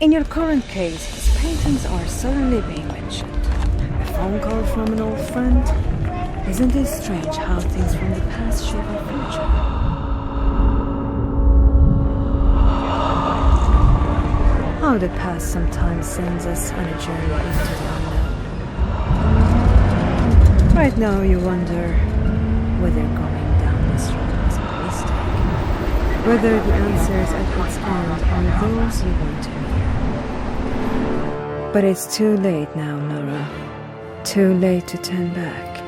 In your current case, his paintings are suddenly being mentioned. A phone call from an old friend? Isn't it strange how things from the past shape our future? How the past sometimes sends us on a journey into the unknown. Right now you wonder whether going down this road was a mistake. Whether the answers at its end are those you want to hear. But it's too late now, Nora. Too late to turn back.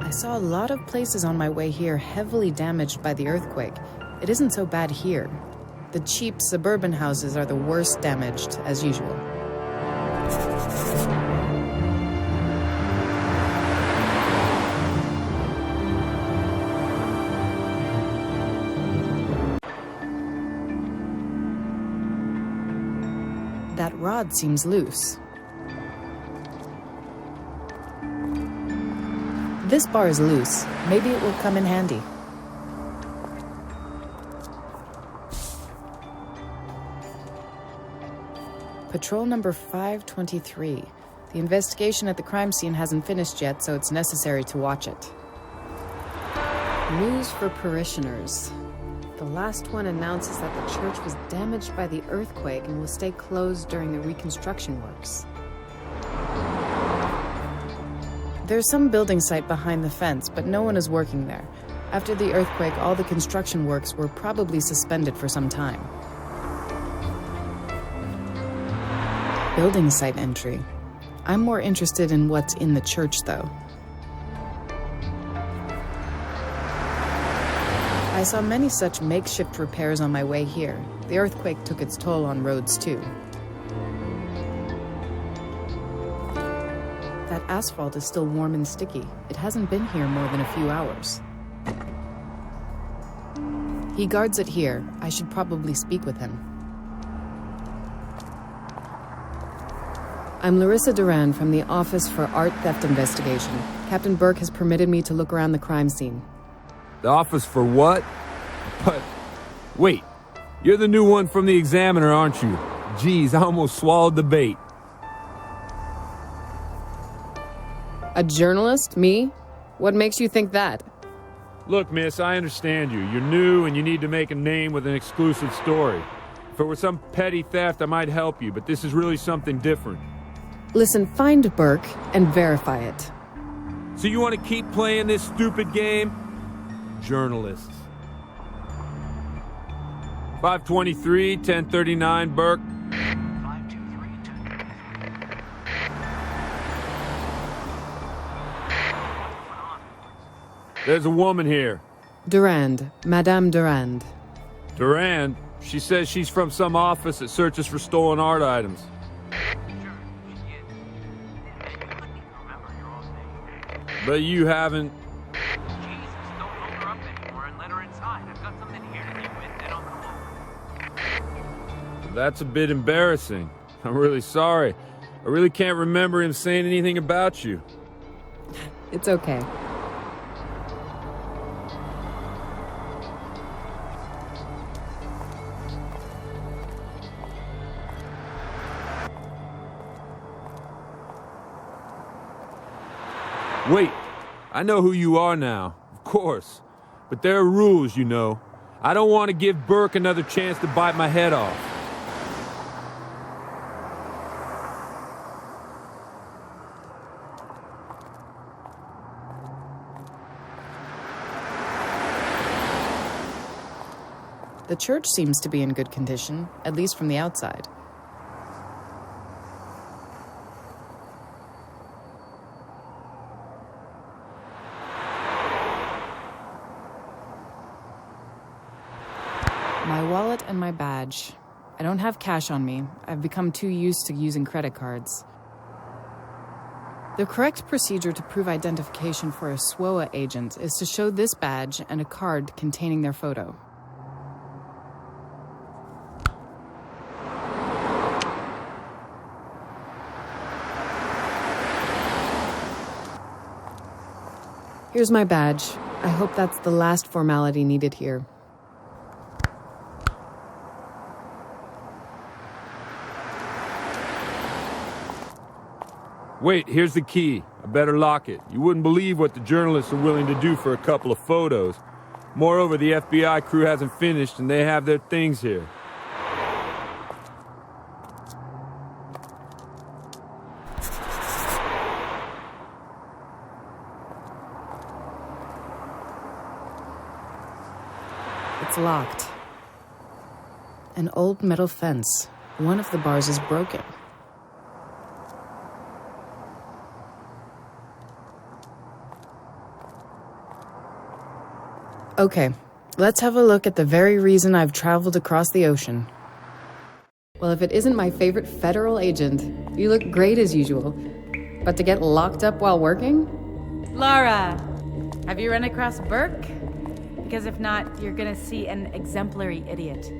I saw a lot of places on my way here heavily damaged by the earthquake. It isn't so bad here. The cheap suburban houses are the worst damaged, as usual. That rod seems loose. This bar is loose. Maybe it will come in handy. Patrol number 523. The investigation at the crime scene hasn't finished yet, so it's necessary to watch it. News for parishioners. The last one announces that the church was damaged by the earthquake and will stay closed during the reconstruction works. There's some building site behind the fence, but no one is working there. After the earthquake, all the construction works were probably suspended for some time. Building site entry. I'm more interested in what's in the church, though. I saw many such makeshift repairs on my way here. The earthquake took its toll on roads, too. That asphalt is still warm and sticky. It hasn't been here more than a few hours. He guards it here. I should probably speak with him. I'm Larissa Duran from the Office for Art Theft Investigation. Captain Burke has permitted me to look around the crime scene. The Office for what? But, wait, you're the new one from the Examiner, aren't you? Geez, I almost swallowed the bait. A journalist? Me? What makes you think that? Look, miss, I understand you. You're new and you need to make a name with an exclusive story. If it were some petty theft, I might help you, but this is really something different. Listen, find Burke and verify it. So you want to keep playing this stupid game? Journalists. 523, 1039, Burke. There's a woman here. Durand. Madame Durand. Durand? She says she's from some office that searches for stolen art items. But you haven't... Jesus, don't hold her up anymore and let her inside. I've got something here to deal with and on the wall. That's a bit embarrassing. I'm really sorry. I really can't remember him saying anything about you. It's okay. Wait, I know who you are now, of course. But there are rules, you know. I don't want to give Burke another chance to bite my head off. The church seems to be in good condition, at least from the outside. My wallet and my badge. I don't have cash on me. I've become too used to using credit cards. The correct procedure to prove identification for a SWOA agent is to show this badge and a card containing their photo. Here's my badge. I hope that's the last formality needed here. Wait, here's the key. I better lock it. You wouldn't believe what the journalists are willing to do for a couple of photos. Moreover, the FBI crew hasn't finished and they have their things here. It's locked. An old metal fence. One of the bars is broken. Okay, let's have a look at the very reason I've traveled across the ocean. Well, if it isn't my favorite federal agent, you look great as usual. But to get locked up while working? Lara, have you run across Burke? Because if not, you're gonna see an exemplary idiot.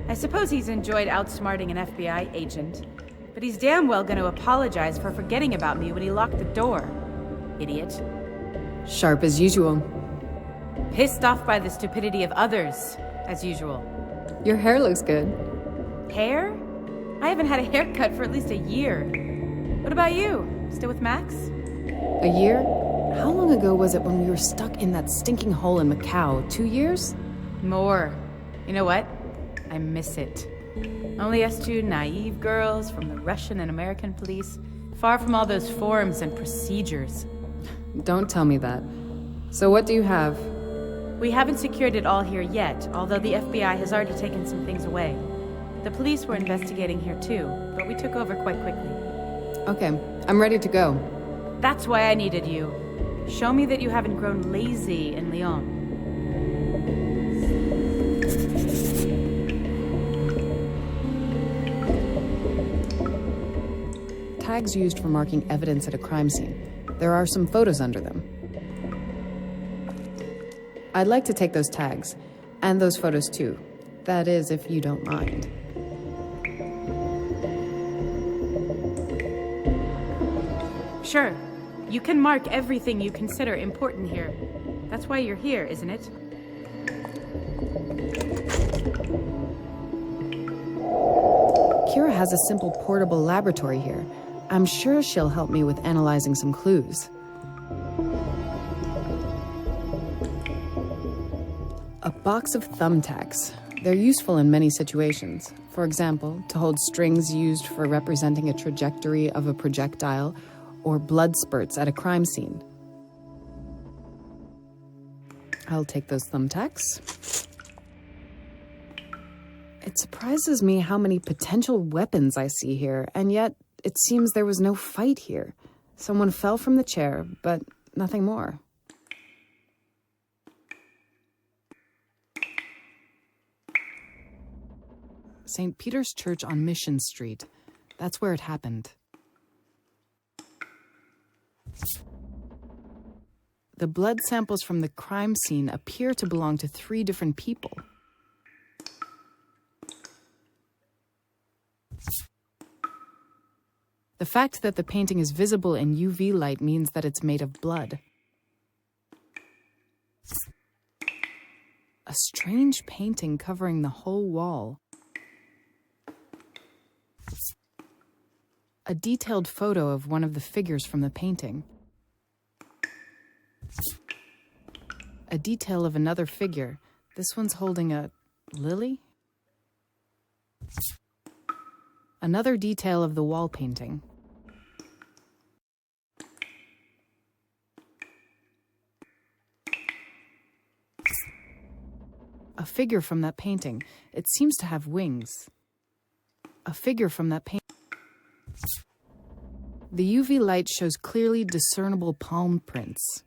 I suppose he's enjoyed outsmarting an FBI agent, but he's damn well gonna apologize for forgetting about me when he locked the door. Idiot. Sharp as usual. Pissed off by the stupidity of others, as usual. Your hair looks good. Hair? I haven't had a haircut for at least a year. What about you? Still with Max? A year? How long ago was it when we were stuck in that stinking hole in Macau? 2 years? More. You know what? I miss it. Only us two naive girls from the Russian and American police, far from all those forms and procedures. Don't tell me that. So what do you have? We haven't secured it all here yet, although the FBI has already taken some things away. The police were investigating here too, but we took over quite quickly. Okay, I'm ready to go. That's why I needed you. Show me that you haven't grown lazy in Lyon. Tags used for marking evidence at a crime scene. There are some photos under them. I'd like to take those tags, and those photos too. That is, if you don't mind. Sure. You can mark everything you consider important here. That's why you're here, isn't it? Kira has a simple portable laboratory here. I'm sure she'll help me with analyzing some clues. A box of thumbtacks. They're useful in many situations. For example, to hold strings used for representing a trajectory of a projectile or blood spurts at a crime scene. I'll take those thumbtacks. It surprises me how many potential weapons I see here, and yet it seems there was no fight here. Someone fell from the chair, but nothing more. St. Peter's Church on Mission Street. That's where it happened. The blood samples from the crime scene appear to belong to 3 different people. The fact that the painting is visible in UV light means that it's made of blood. A strange painting covering the whole wall. A detailed photo of one of the figures from the painting. A detail of another figure. This one's holding a lily? Another detail of the wall painting. A figure from that painting. It seems to have wings. A figure from that painting. The UV light shows clearly discernible palm prints.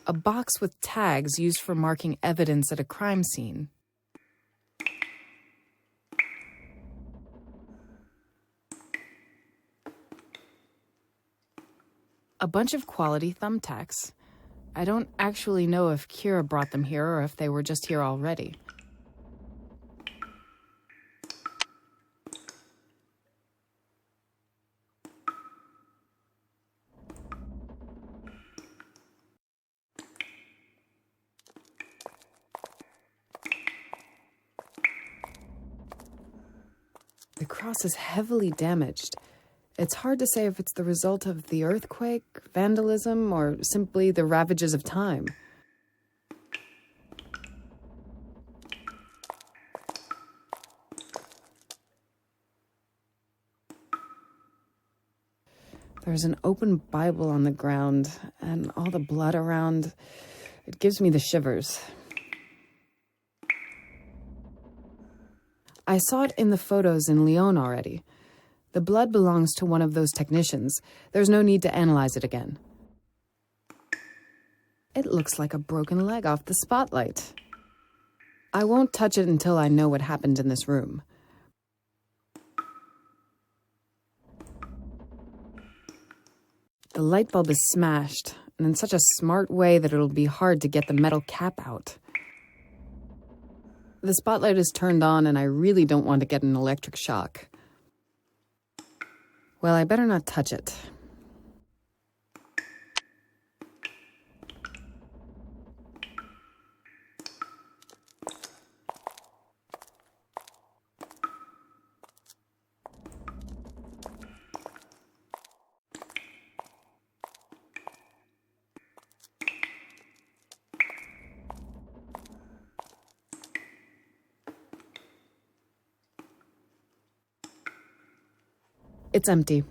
A box with tags used for marking evidence at a crime scene. A bunch of quality thumbtacks. I don't actually know if Kira brought them here or if they were just here already. The cross is heavily damaged. It's hard to say if it's the result of the earthquake, vandalism, or simply the ravages of time. There's an open Bible on the ground, and all the blood around. It gives me the shivers. I saw it in the photos in Lyon already. The blood belongs to one of those technicians. There's no need to analyze it again. It looks like a broken leg off the spotlight. I won't touch it until I know what happened in this room. The light bulb is smashed, and in such a smart way that it'll be hard to get the metal cap out. The spotlight is turned on, and I really don't want to get an electric shock. Well, I better not touch it. It's empty.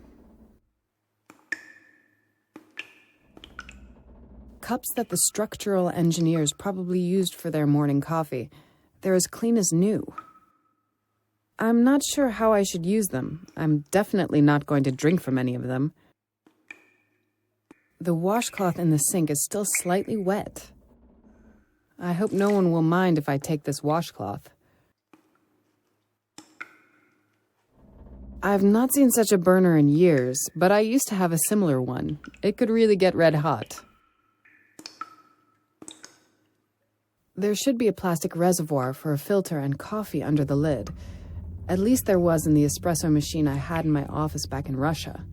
Cups that the structural engineers probably used for their morning coffee. They're as clean as new. I'm not sure how I should use them. I'm definitely not going to drink from any of them. The washcloth in the sink is still slightly wet. I hope no one will mind if I take this washcloth. I've not seen such a burner in years, but I used to have a similar one. It could really get red hot. There should be a plastic reservoir for a filter and coffee under the lid. At least there was in the espresso machine I had in my office back in Russia.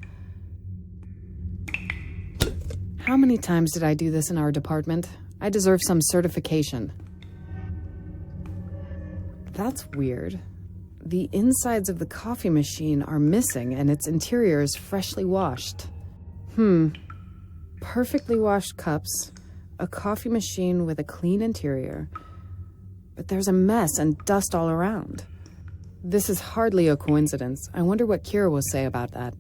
How many times did I do this in our department? I deserve some certification. That's weird. The insides of the coffee machine are missing and its interior is freshly washed. Perfectly washed cups, a coffee machine with a clean interior. But there's a mess and dust all around. This is hardly a coincidence. I wonder what Kira will say about that.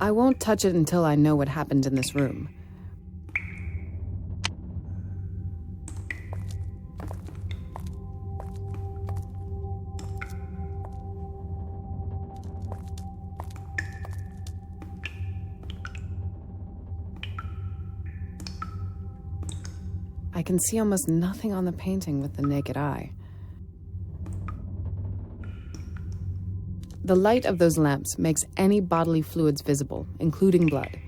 I won't touch it until I know what happened in this room. I can see almost nothing on the painting with the naked eye. The light of those lamps makes any bodily fluids visible, including blood.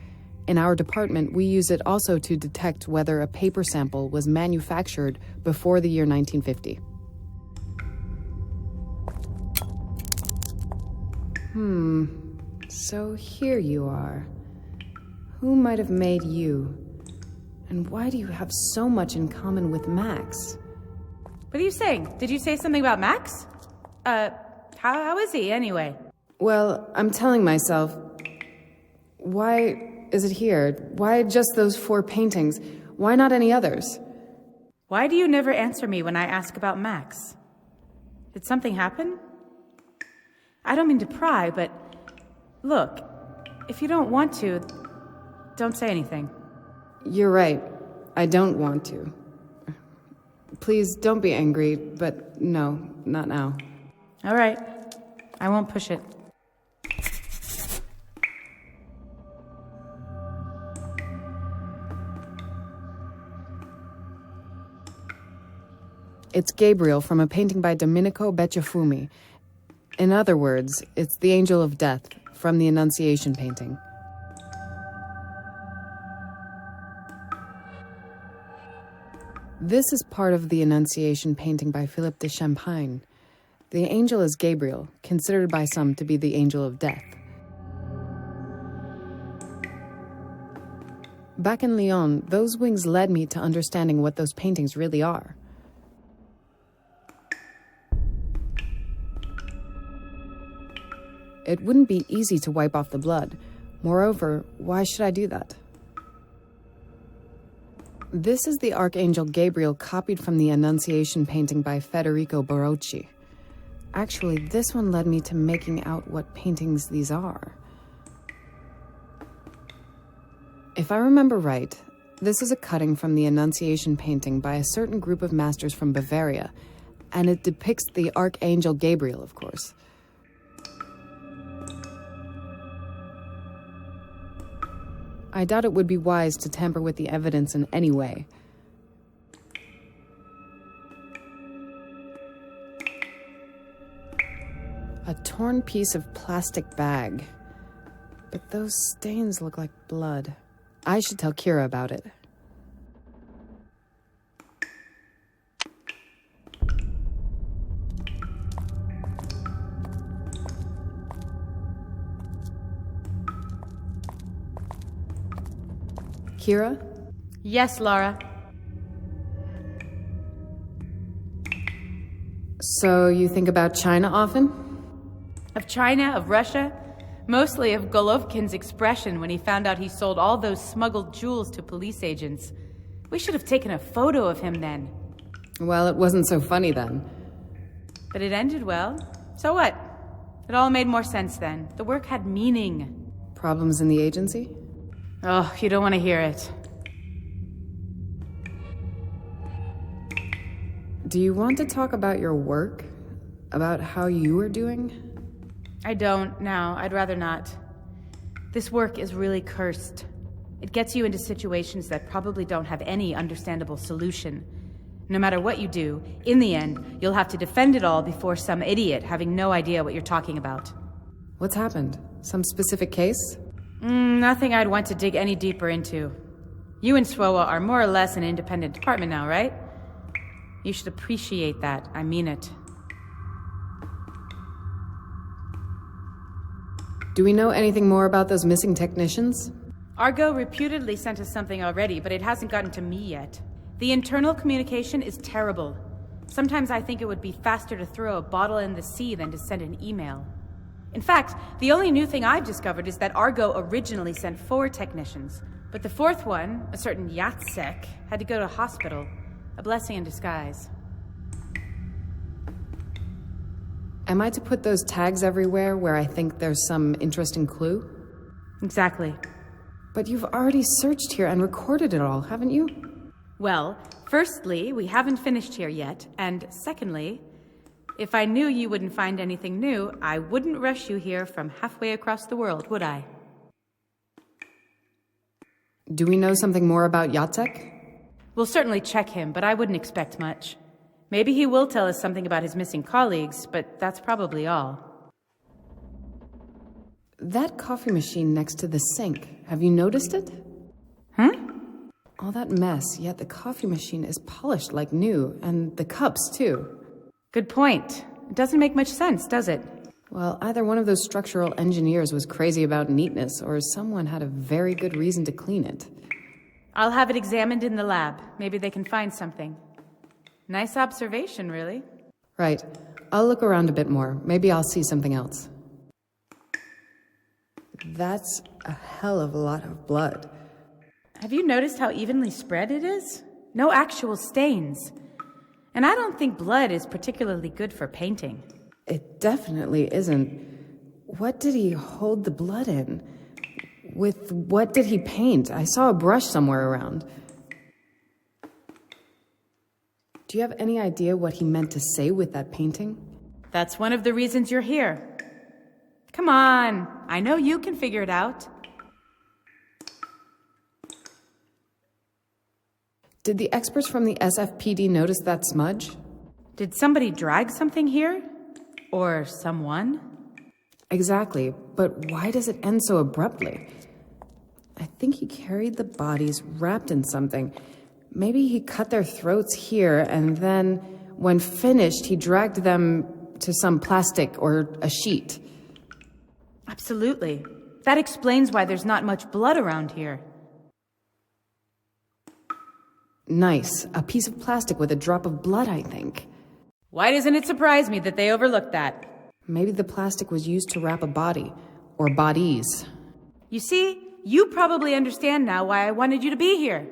In our department, we use it also to detect whether a paper sample was manufactured before the year 1950. So here you are. Who might have made you? And why do you have so much in common with Max? What are you saying? Did you say something about Max? How is he, anyway? Well, I'm telling myself, why is it here? Why just those 4 paintings? Why not any others? Why do you never answer me when I ask about Max? Did something happen? I don't mean to pry, but look, if you don't want to, don't say anything. You're right. I don't want to. Please don't be angry, but no, not now. All right. I won't push it. It's Gabriel from a painting by Domenico Becciafumi. In other words, it's the Angel of Death from the Annunciation painting. This is part of the Annunciation painting by Philippe de Champagne. The angel is Gabriel, considered by some to be the angel of death. Back in Lyon, those wings led me to understanding what those paintings really are. It wouldn't be easy to wipe off the blood. Moreover, why should I do that? This is the Archangel Gabriel copied from the Annunciation painting by Federico Barocci. Actually, this one led me to making out what paintings these are. If I remember right, this is a cutting from the Annunciation painting by a certain group of masters from Bavaria, and it depicts the Archangel Gabriel, of course. I doubt it would be wise to tamper with the evidence in any way. A torn piece of plastic bag. But those stains look like blood. I should tell Kira about it. Kira? Yes, Lara. So you think about China often? Of China, of Russia, mostly of Golovkin's expression when he found out he sold all those smuggled jewels to police agents. We should have taken a photo of him then. Well, it wasn't so funny then. But it ended well. So what? It all made more sense then. The work had meaning. Problems in the agency? Oh, you don't want to hear it. Do you want to talk about your work? About how you are doing? I don't, now. I'd rather not. This work is really cursed. It gets you into situations that probably don't have any understandable solution. No matter what you do, in the end, you'll have to defend it all before some idiot having no idea what you're talking about. What's happened? Some specific case? Nothing I'd want to dig any deeper into. You and SWOA are more or less an independent department now, right? You should appreciate that. I mean it. Do we know anything more about those missing technicians? Argo reputedly sent us something already, but it hasn't gotten to me yet. The internal communication is terrible. Sometimes I think it would be faster to throw a bottle in the sea than to send an email. In fact, the only new thing I've discovered is that Argo originally sent 4 technicians, but the 4th one, a certain Yatsek, had to go to hospital. A blessing in disguise. Am I to put those tags everywhere where I think there's some interesting clue? Exactly. But you've already searched here and recorded it all, haven't you? Well, firstly, we haven't finished here yet, and secondly, if I knew you wouldn't find anything new, I wouldn't rush you here from halfway across the world, would I? Do we know something more about Yatsek? We'll certainly check him, but I wouldn't expect much. Maybe he will tell us something about his missing colleagues, but that's probably all. That coffee machine next to the sink, have you noticed it? All that mess, yet the coffee machine is polished like new, and the cups too. Good point. It doesn't make much sense, does it? Well, either one of those structural engineers was crazy about neatness, or someone had a very good reason to clean it. I'll have it examined in the lab. Maybe they can find something. Nice observation, really. Right. I'll look around a bit more. Maybe I'll see something else. That's a hell of a lot of blood. Have you noticed how evenly spread it is? No actual stains. And I don't think blood is particularly good for painting. It definitely isn't. What did he hold the blood in? With what did he paint? I saw a brush somewhere around. Do you have any idea what he meant to say with that painting? That's one of the reasons you're here. Come on, I know you can figure it out. Did the experts from the SFPD notice that smudge? Did somebody drag something here? Or someone? Exactly, but why does it end so abruptly? I think he carried the bodies wrapped in something. Maybe he cut their throats here, and then, when finished, he dragged them to some plastic or a sheet. Absolutely. That explains why there's not much blood around here. Nice. A piece of plastic with a drop of blood, I think. Why doesn't it surprise me that they overlooked that? Maybe the plastic was used to wrap a body, or bodies. You see, you probably understand now why I wanted you to be here.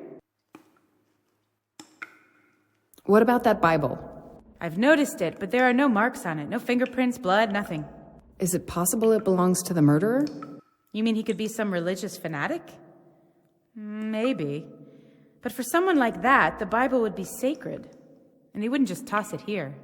What about that Bible? I've noticed it, but there are no marks on it. No fingerprints, blood, nothing. Is it possible it belongs to the murderer? You mean he could be some religious fanatic? Maybe. But for someone like that, the Bible would be sacred. And he wouldn't just toss it here.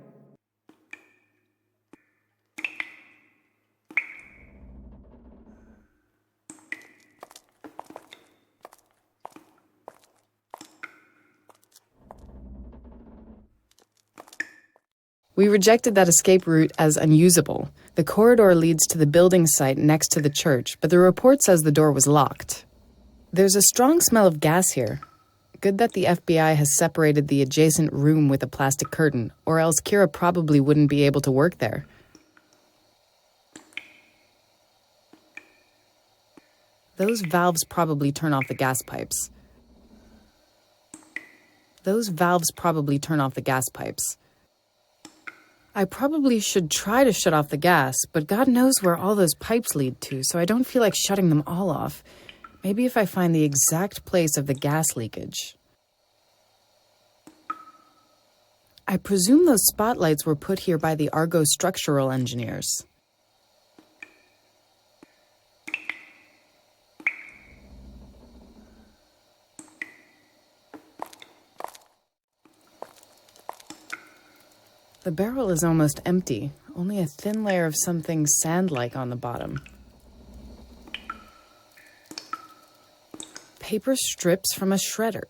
We rejected that escape route as unusable. The corridor leads to the building site next to the church, but the report says the door was locked. There's a strong smell of gas here. Good that the FBI has separated the adjacent room with a plastic curtain, or else Kira probably wouldn't be able to work there. Those valves probably turn off the gas pipes. I probably should try to shut off the gas, but God knows where all those pipes lead to, so I don't feel like shutting them all off. Maybe if I find the exact place of the gas leakage. I presume those spotlights were put here by the Argo structural engineers. The barrel is almost empty, only a thin layer of something sand-like on the bottom. Paper strips from a shredder.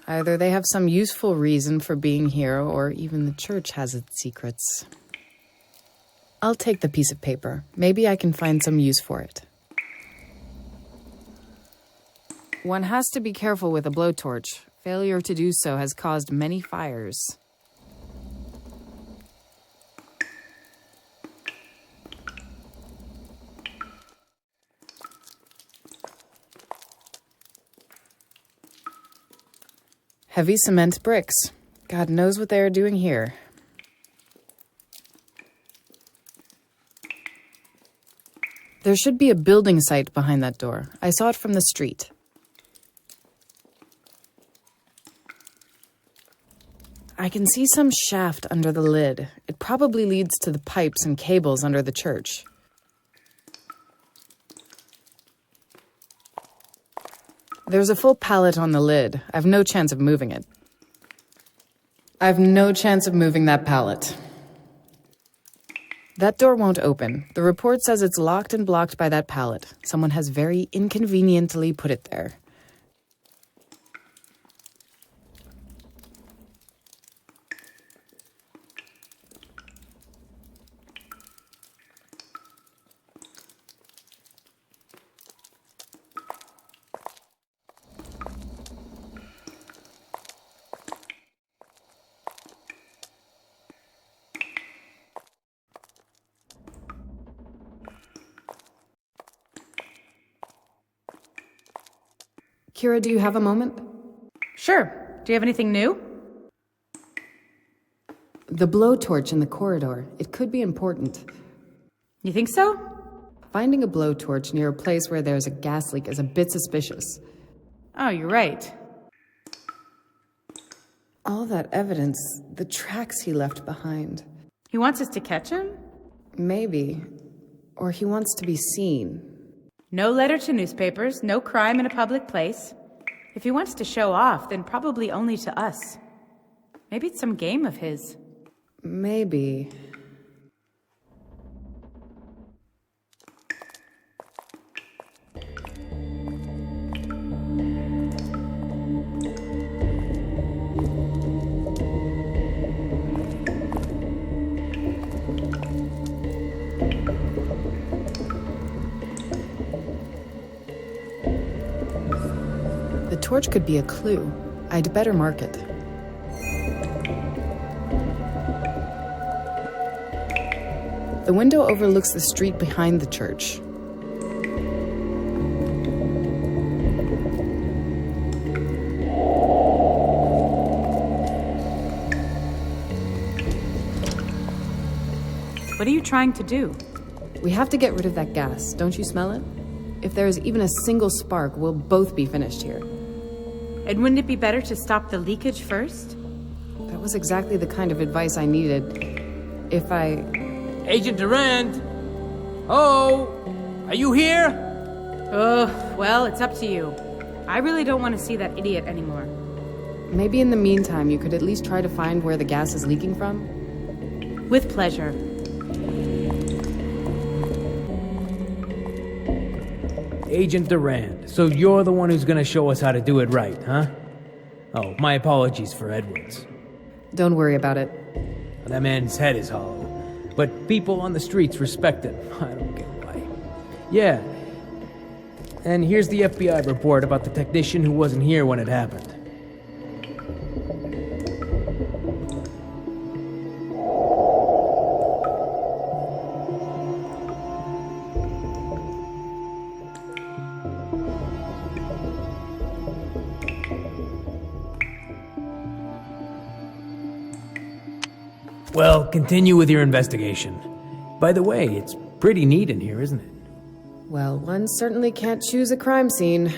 Either they have some useful reason for being here, or even the church has its secrets. I'll take the piece of paper. Maybe I can find some use for it. One has to be careful with a blowtorch. Failure to do so has caused many fires. Heavy cement bricks. God knows what they are doing here. There should be a building site behind that door. I saw it from the street. I can see some shaft under the lid. It probably leads to the pipes and cables under the church. There's a full pallet on the lid. I've no chance of moving it. I've no chance of moving that pallet. That door won't open. The report says it's locked and blocked by that pallet. Someone has very inconveniently put it there. Kira, do you have a moment? Sure. Do you have anything new? The blowtorch in the corridor. It could be important. You think so? Finding a blowtorch near a place where there's a gas leak is a bit suspicious. Oh, you're right. All that evidence, the tracks he left behind. He wants us to catch him? Maybe. Or he wants to be seen. No letter to newspapers, no crime in a public place. If he wants to show off, then probably only to us. Maybe it's some game of his. Maybe. The torch could be a clue. I'd better mark it. The window overlooks the street behind the church. What are you trying to do? We have to get rid of that gas. Don't you smell it? If there is even a single spark, we'll both be finished here. And wouldn't it be better to stop the leakage first? That was exactly the kind of advice I needed. If I... Agent Durand! Oh! Are you here? Oh, well, it's up to you. I really don't want to see that idiot anymore. Maybe in the meantime, you could at least try to find where the gas is leaking from? With pleasure. Agent Durand, so you're the one who's gonna show us how to do it right, huh? Oh, my apologies for Edwards. Don't worry about it. That man's head is hollow. But people on the streets respect him. I don't get why. Yeah. And here's the FBI report about the technician who wasn't here when it happened. Well, continue with your investigation. By the way, it's pretty neat in here, isn't it? Well, one certainly can't choose a crime scene.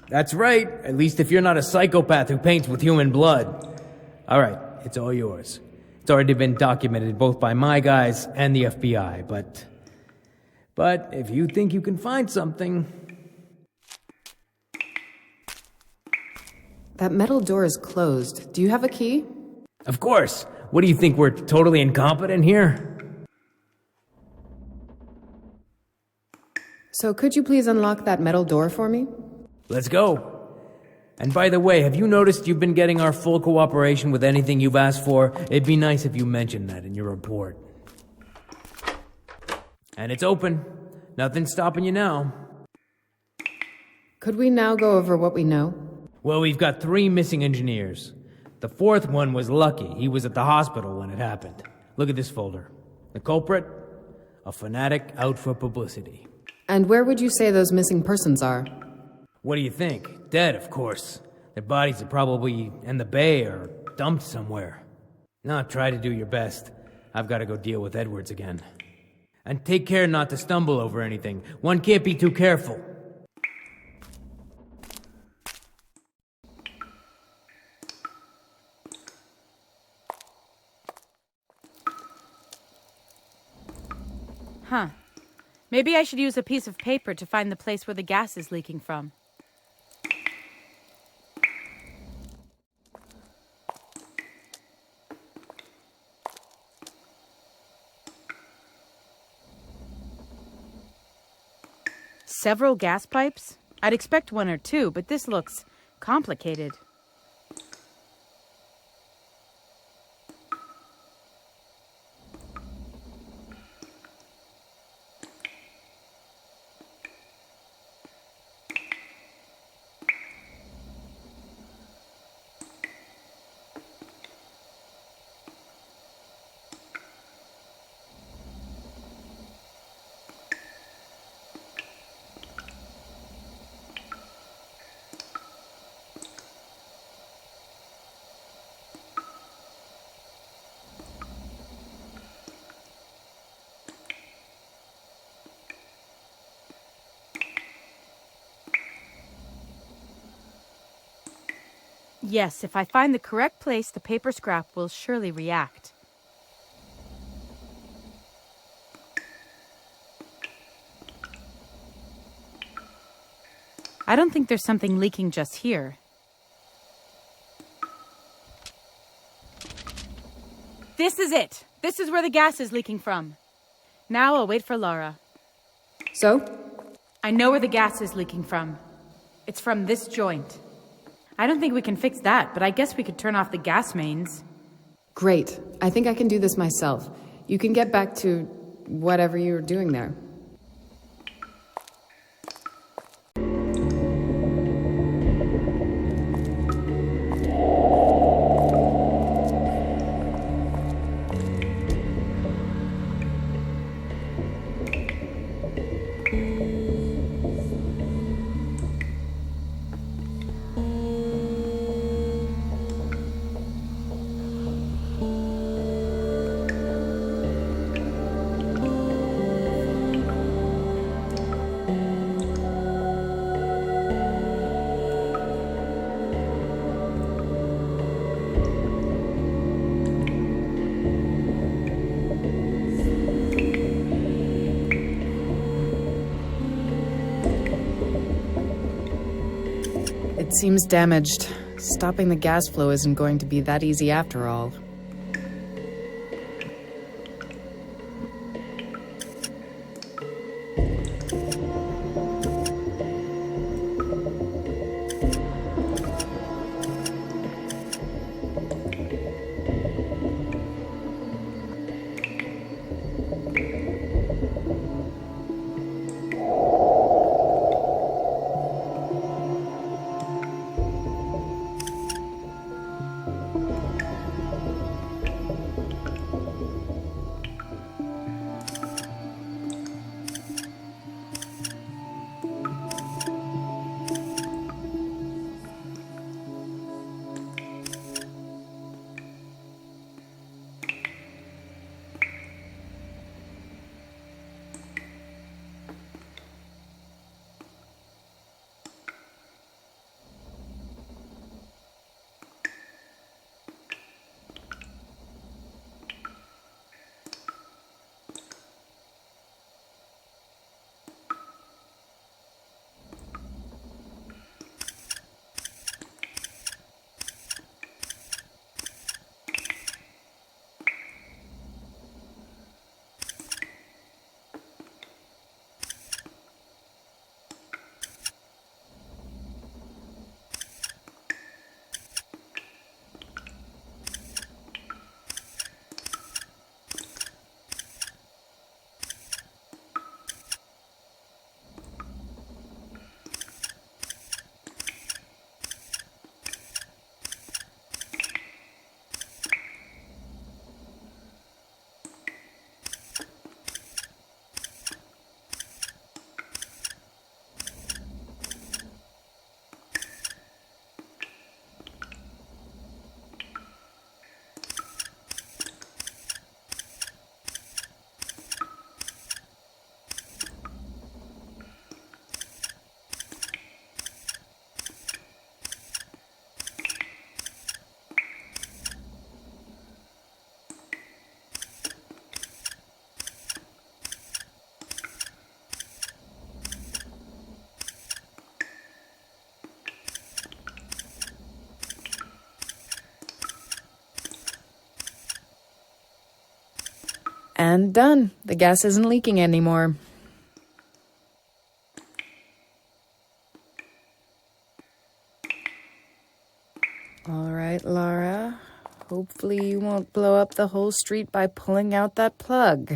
That's right, at least if you're not a psychopath who paints with human blood. All right, it's all yours. It's already been documented both by my guys and the FBI, but if you think you can find something... That metal door is closed. Do you have a key? Of course. What do you think, we're totally incompetent here? So could you please unlock that metal door for me? Let's go. And by the way, have you noticed you've been getting our full cooperation with anything you've asked for? It'd be nice if you mentioned that in your report. And it's open. Nothing's stopping you now. Could we now go over what we know? Well, we've got 3 missing engineers. The 4th one was lucky. He was at the hospital when it happened. Look at this folder. The culprit? A fanatic out for publicity. And where would you say those missing persons are? What do you think? Dead, of course. Their bodies are probably in the bay or dumped somewhere. Now try to do your best. I've got to go deal with Edwards again. And take care not to stumble over anything. One can't be too careful. Huh. Maybe I should use a piece of paper to find the place where the gas is leaking from. Several gas pipes? I'd expect 1 or 2, but this looks complicated. Yes, if I find the correct place, the paper scrap will surely react. I don't think there's something leaking just here. This is it! This is where the gas is leaking from. Now I'll wait for Lara. So? I know where the gas is leaking from. It's from this joint. I don't think we can fix that, but I guess we could turn off the gas mains. Great. I think I can do this myself. You can get back to whatever you're doing there. seems damaged. Stopping the gas flow isn't going to be that easy after all. And done. The gas isn't leaking anymore. All right, Lara. Hopefully you won't blow up the whole street by pulling out that plug.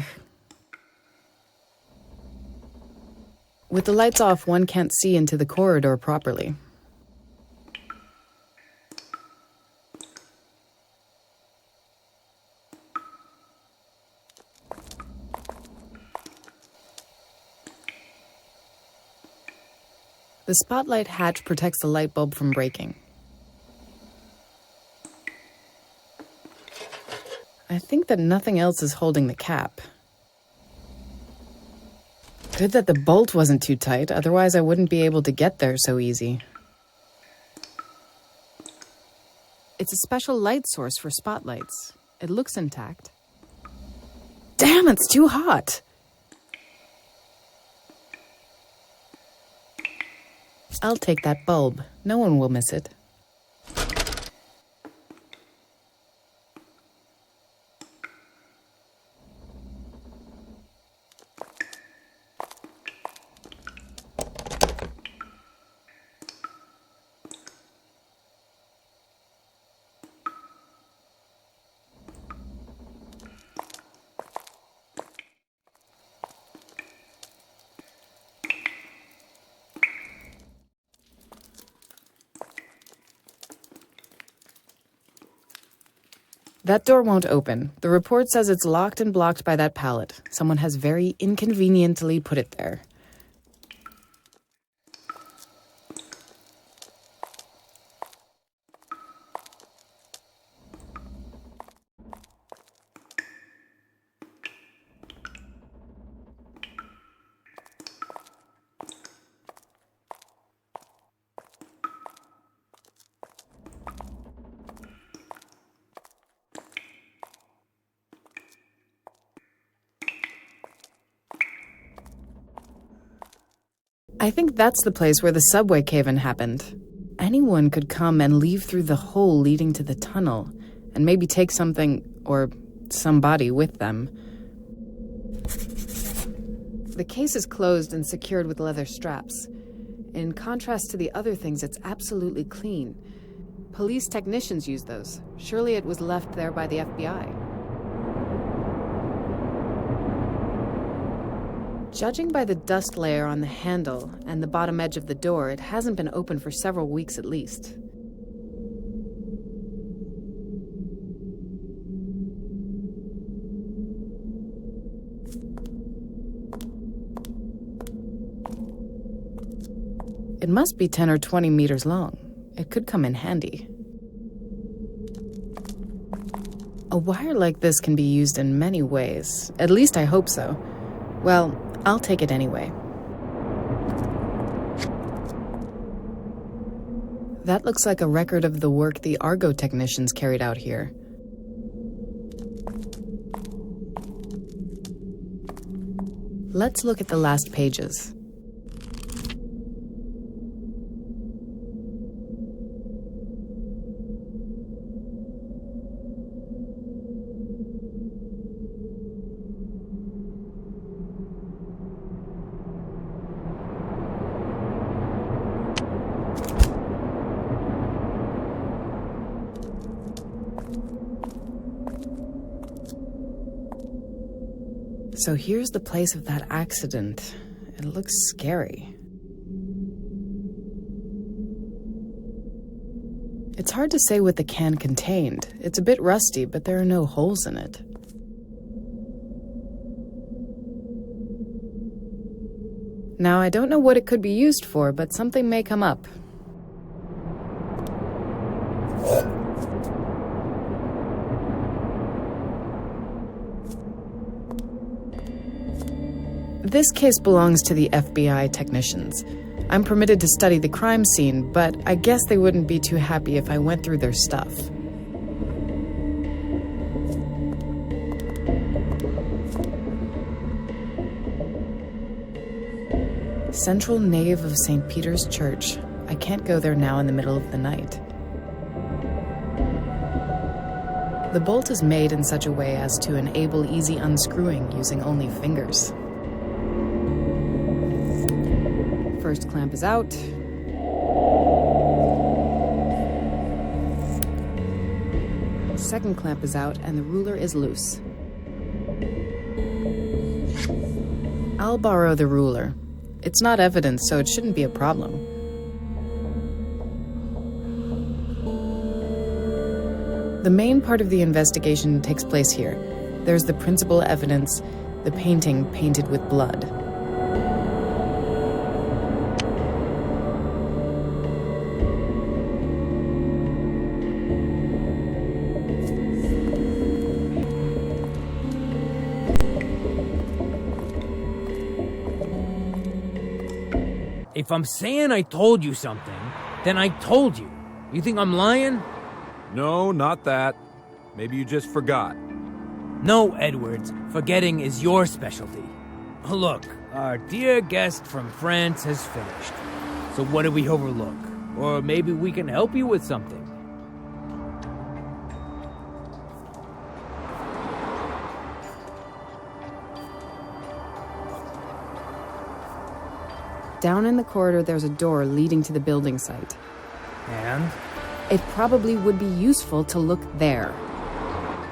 With the lights off, one can't see into the corridor properly. The spotlight hatch protects the light bulb from breaking. I think that nothing else is holding the cap. Good that the bolt wasn't too tight, otherwise I wouldn't be able to get there so easy. It's a special light source for spotlights. It looks intact. Damn, it's too hot! I'll take that bulb. No one will miss it. That door won't open. The report says it's locked and blocked by that pallet. Someone has very inconveniently put it there. I think that's the place where the subway cave-in happened. I Anyone could come and leave through the hole leading to the tunnel, and maybe take something, or somebody with them. The case is closed and secured with leather straps. In contrast to the other things, it's absolutely clean. Police technicians use those. Surely it was left there by the FBI. Judging by the dust layer on the handle and the bottom edge of the door, it hasn't been open for several weeks at least. It must be 10 or 20 meters long. It could come in handy. A wire like this can be used in many ways. At least I hope so. Well, I'll take it anyway. That looks like a record of the work the Argo technicians carried out here. Let's look at the last pages. So here's the place of that accident. It looks scary. It's hard to say what the can contained. It's a bit rusty, but there are no holes in it. Now, I don't know what it could be used for, but something may come up. This case belongs to the FBI technicians. I'm permitted to study the crime scene, but I guess they wouldn't be too happy if I went through their stuff. Central nave of St. Peter's Church. I can't go there now in the middle of the night. The bolt is made in such a way as to enable easy unscrewing using only fingers. First clamp is out. Second clamp is out, and the ruler is loose. I'll borrow the ruler. It's not evidence, so it shouldn't be a problem. The main part of the investigation takes place here. There's the principal evidence, the painting painted with blood. If I'm saying I told you something, then I told you. You think I'm lying? No, not that. Maybe you just forgot. No, Edwards. Forgetting is your specialty. Look, our dear guest from France has finished. So what did we overlook? Or maybe we can help you with something. Down in the corridor, there's a door leading to the building site. And? It probably would be useful to look there.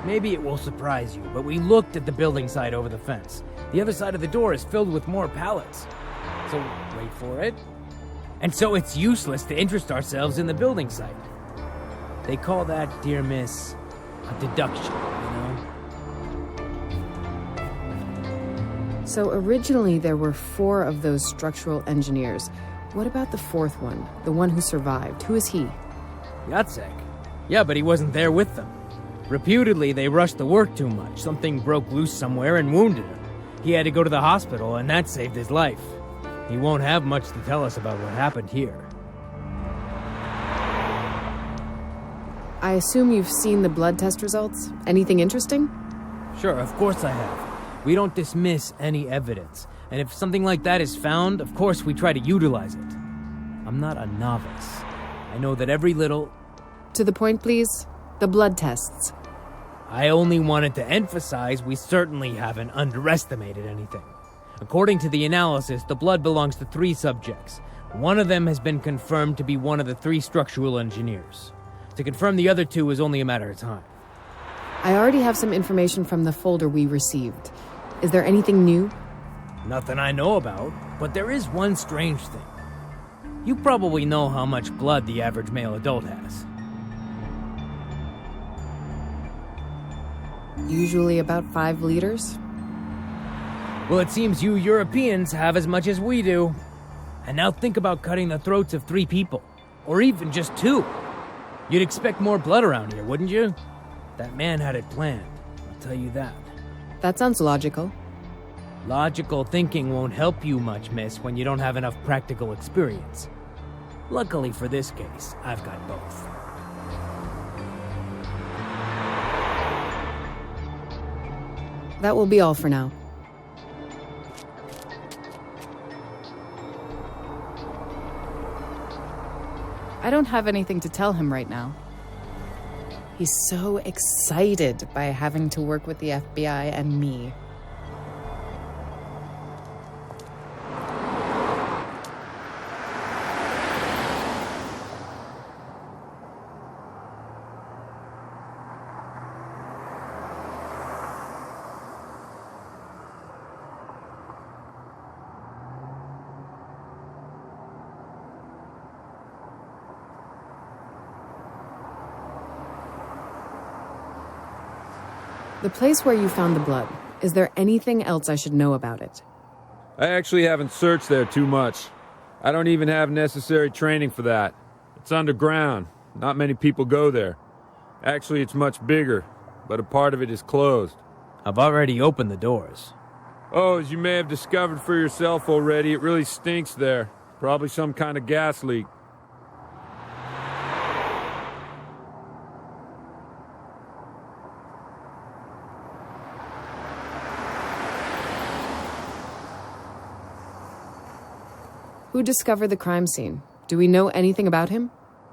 Maybe it will surprise you, but we looked at the building site over the fence. The other side of the door is filled with more pallets. So, wait for it. And so it's useless to interest ourselves in the building site. They call that, dear miss, a deduction, you know? So originally there were 4 of those structural engineers. What about the 4th one? The one who survived? Who is he? Yatsek. Yeah, but he wasn't there with them. Reputedly, they rushed the work too much. Something broke loose somewhere and wounded him. He had to go to the hospital, and that saved his life. He won't have much to tell us about what happened here. I assume you've seen the blood test results? Anything interesting? Sure, of course I have. We don't dismiss any evidence. And if something like that is found, of course we try to utilize it. I'm not a novice. I know that every little... To the point, please. The blood tests. I only wanted to emphasize we certainly haven't underestimated anything. According to the analysis, the blood belongs to 3 subjects. One of them has been confirmed to be one of the 3 structural engineers. To confirm the other 2 is only a matter of time. I already have some information from the folder we received. Is there anything new? Nothing I know about, but there is one strange thing. You probably know how much blood the average male adult has. Usually about 5 liters. Well, it seems you Europeans have as much as we do. And now think about cutting the throats of 3 people. Or even just 2. You'd expect more blood around here, wouldn't you? That man had it planned, I'll tell you that. That sounds logical. Logical thinking won't help you much, miss, when you don't have enough practical experience. Luckily for this case, I've got both. That will be all for now. I don't have anything to tell him right now. He's so excited by having to work with the FBI and me. The place where you found the blood, is there anything else I should know about it? I actually haven't searched there too much. I don't even have necessary training for that. It's underground. Not many people go there. Actually, it's much bigger, but a part of it is closed. I've already opened the doors. Oh, as you may have discovered for yourself already, it really stinks there. Probably some kind of gas leak. Who discovered the crime scene? Do we know anything about him?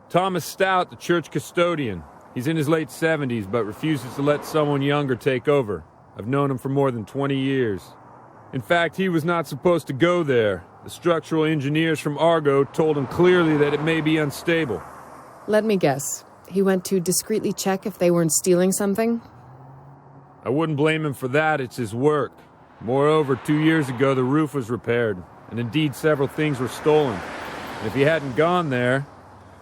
Thomas Stout, the church custodian. He's in his late 70s, but refuses to let someone younger take over. I've known him for more than 20 years. In fact, he was not supposed to go there. The structural engineers from Argo told him clearly that it may be unstable. Let me guess. He went to discreetly check if they weren't stealing something? I wouldn't blame him for that, it's his work. Moreover, 2 years ago the roof was repaired, and indeed several things were stolen. And if he hadn't gone there,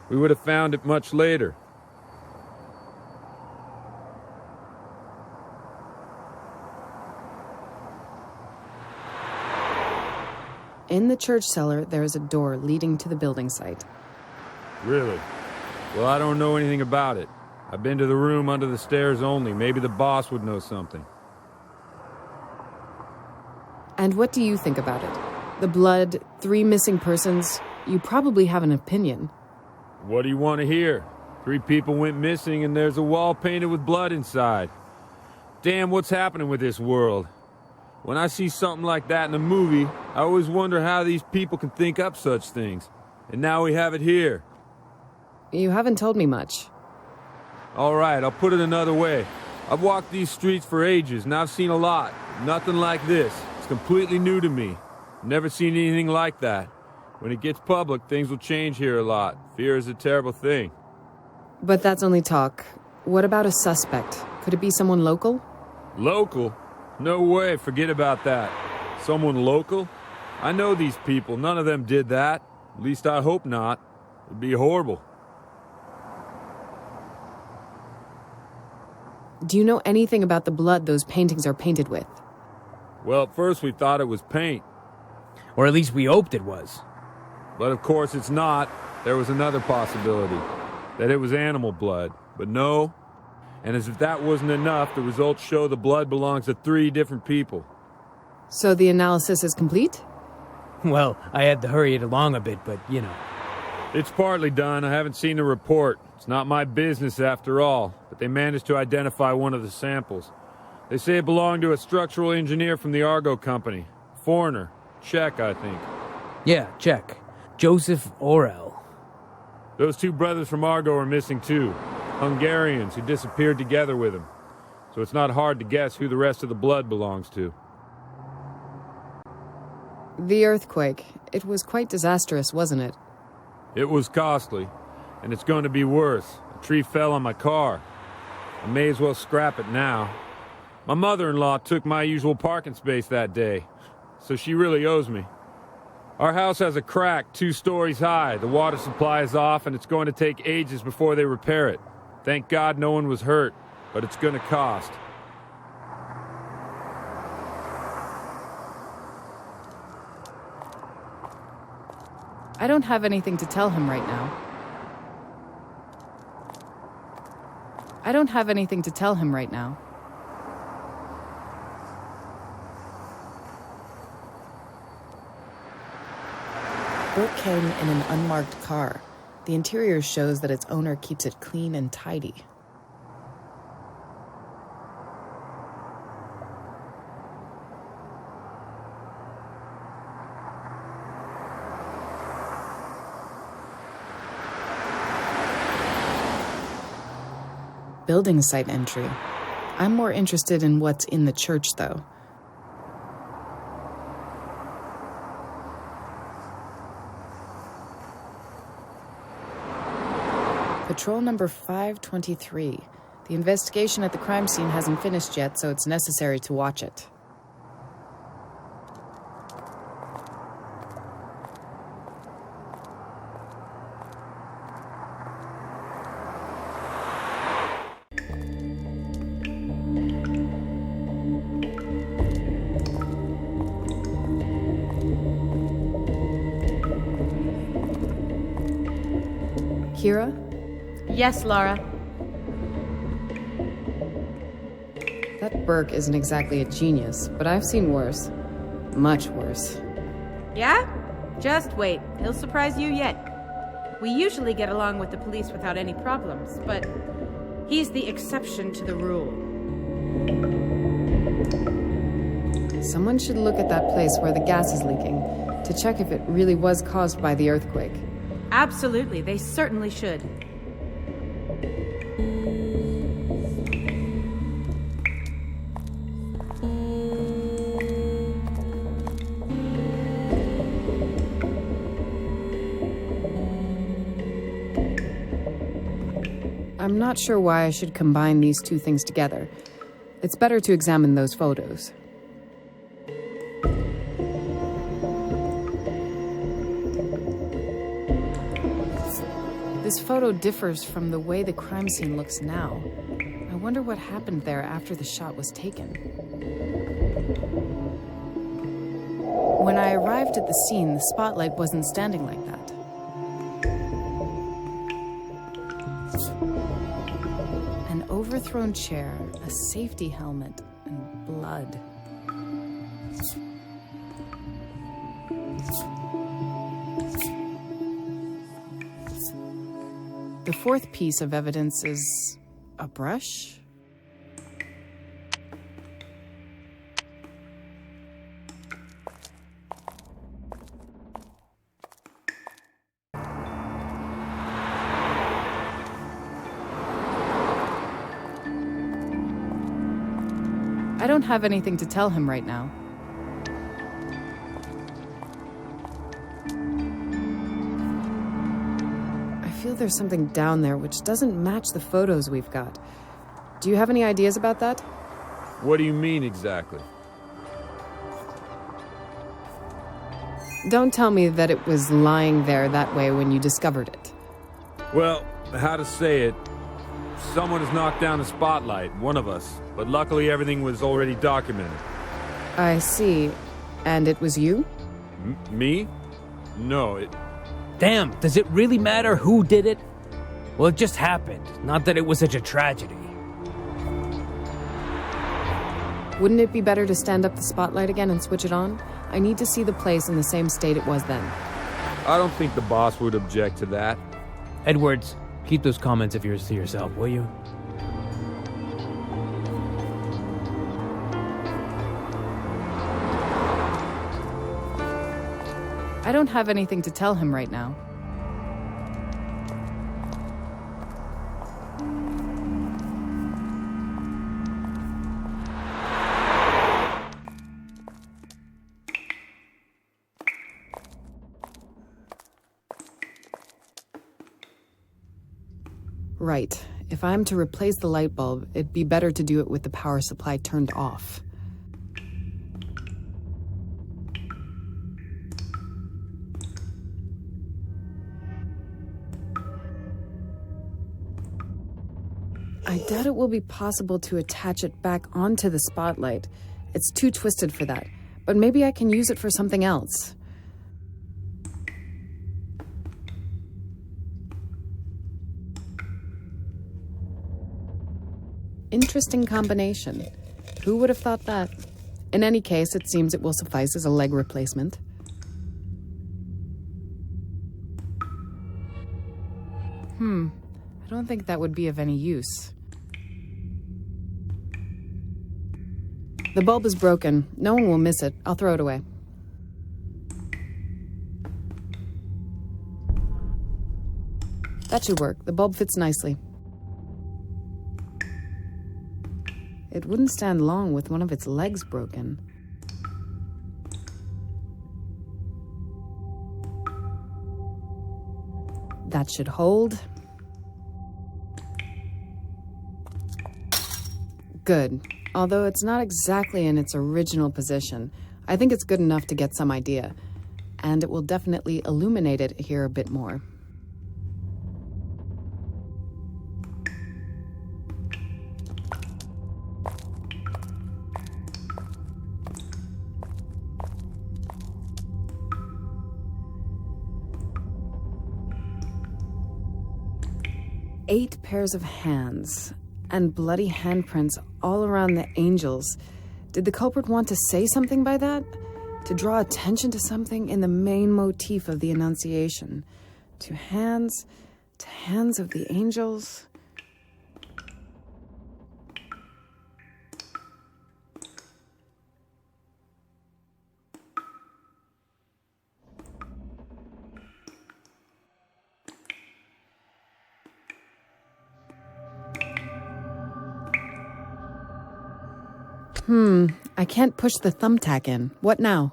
we would have found it much later. In the church cellar, there is a door leading to the building site. Really? Well, I don't know anything about it. I've been to the room under the stairs only. Maybe the boss would know something. And what do you think about it? The blood, 3 missing persons. You probably have an opinion. What do you want to hear? 3 people went missing and there's a wall painted with blood inside. Damn, what's happening with this world? When I see something like that in a movie, I always wonder how these people can think up such things. And now we have it here. You haven't told me much. All right, I'll put it another way. I've walked these streets for ages and I've seen a lot. Nothing like this. It's completely new to me. Never seen anything like that. When it gets public, things will change here a lot. Fear is a terrible thing. But that's only talk. What about a suspect? Could it be someone local? Local? No way, forget about that. Someone local? I know these people, none of them did that. At least I hope not. It'd be horrible. Do you know anything about the blood those paintings are painted with? Well, at first we thought it was paint. Or at least we hoped it was. But of course it's not. There was another possibility. That it was animal blood. But no. And as if that wasn't enough, the results show the blood belongs to 3 different people. So the analysis is complete? Well, I had to hurry it along a bit, but you know. It's partly done. I haven't seen the report. It's not my business after all. But they managed to identify one of the samples. They say it belonged to a structural engineer from the Argo company. Foreigner. Czech, I think. Yeah, check. Joseph Orel. Those two brothers from Argo are missing too. Hungarians who disappeared together with him. So it's not hard to guess who the rest of the blood belongs to. The earthquake. It was quite disastrous, wasn't it? It was costly, and it's going to be worse. A tree fell on my car. I may as well scrap it now. My mother-in-law took my usual parking space that day, so she really owes me. Our house has a crack 2 stories high. The water supply is off, and it's going to take ages before they repair it. Thank God no one was hurt, but it's going to cost. I don't have anything to tell him right now. I don't have anything to tell him right now. Burke came in an unmarked car. The interior shows that its owner keeps it clean and tidy. Building site entry. I'm more interested in what's in the church, though. Patrol number 523. The investigation at the crime scene hasn't finished yet, so it's necessary to watch it. Kira? Yes, Lara. That Burke isn't exactly a genius, but I've seen worse. Much worse. Yeah? Just wait. He'll surprise you yet. We usually get along with the police without any problems, but he's the exception to the rule. Someone should look at that place where the gas is leaking to check if it really was caused by the earthquake. Absolutely, they certainly should. I'm not sure why I should combine these two things together. It's better to examine those photos. This photo differs from the way the crime scene looks now. I wonder what happened there after the shot was taken. When I arrived at the scene, the spotlight wasn't standing like that. An overthrown chair, a safety helmet, and blood. The fourth piece of evidence is a brush? I don't have anything to tell him right now. I feel there's something down there which doesn't match the photos we've got. Do you have any ideas about that? What do you mean exactly? Don't tell me that it was lying there that way when you discovered it. Well, how to say it? Someone has knocked down the spotlight, one of us. But luckily everything was already documented. I see. And it was you? Me? No, it... Damn, does it really matter who did it? Well, it just happened. Not that it was such a tragedy. Wouldn't it be better to stand up the spotlight again and switch it on? I need to see the place in the same state it was then. I don't think the boss would object to that. Edwards, keep those comments of yours to yourself, will you? I don't have anything to tell him right now. Right. If I'm to replace the light bulb, it'd be better to do it with the power supply turned off. I doubt it will be possible to attach it back onto the spotlight. It's too twisted for that, but maybe I can use it for something else. Interesting combination. Who would have thought that? In any case, it seems it will suffice as a leg replacement. I don't think that would be of any use. The bulb is broken. No one will miss it. I'll throw it away. That should work. The bulb fits nicely. It wouldn't stand long with one of its legs broken. That should hold. Good. Although it's not exactly in its original position, I think it's good enough to get some idea. And it will definitely illuminate it here a bit more. Eight pairs of hands, and bloody handprints all around the angels. Did the culprit want to say something by that? To draw attention to something in the main motif of the Annunciation? To hands of the angels? I can't push the thumbtack in. What now?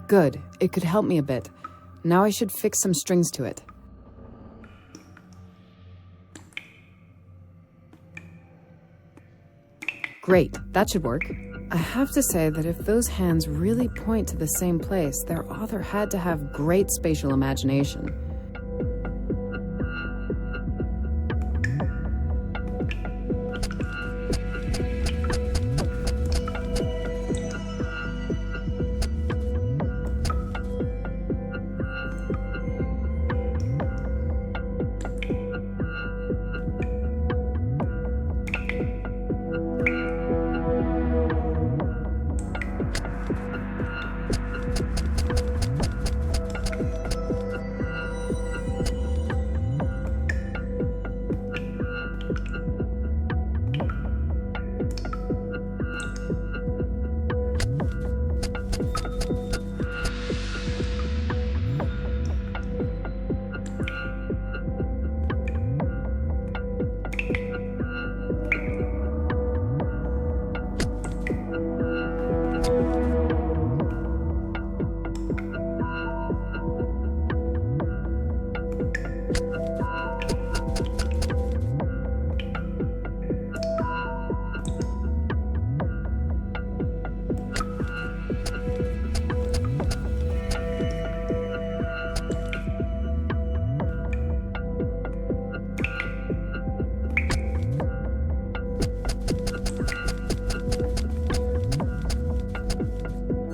Good. It could help me a bit. Now I should fix some strings to it. Great. That should work. I have to say that if those hands really point to the same place, their author had to have great spatial imagination.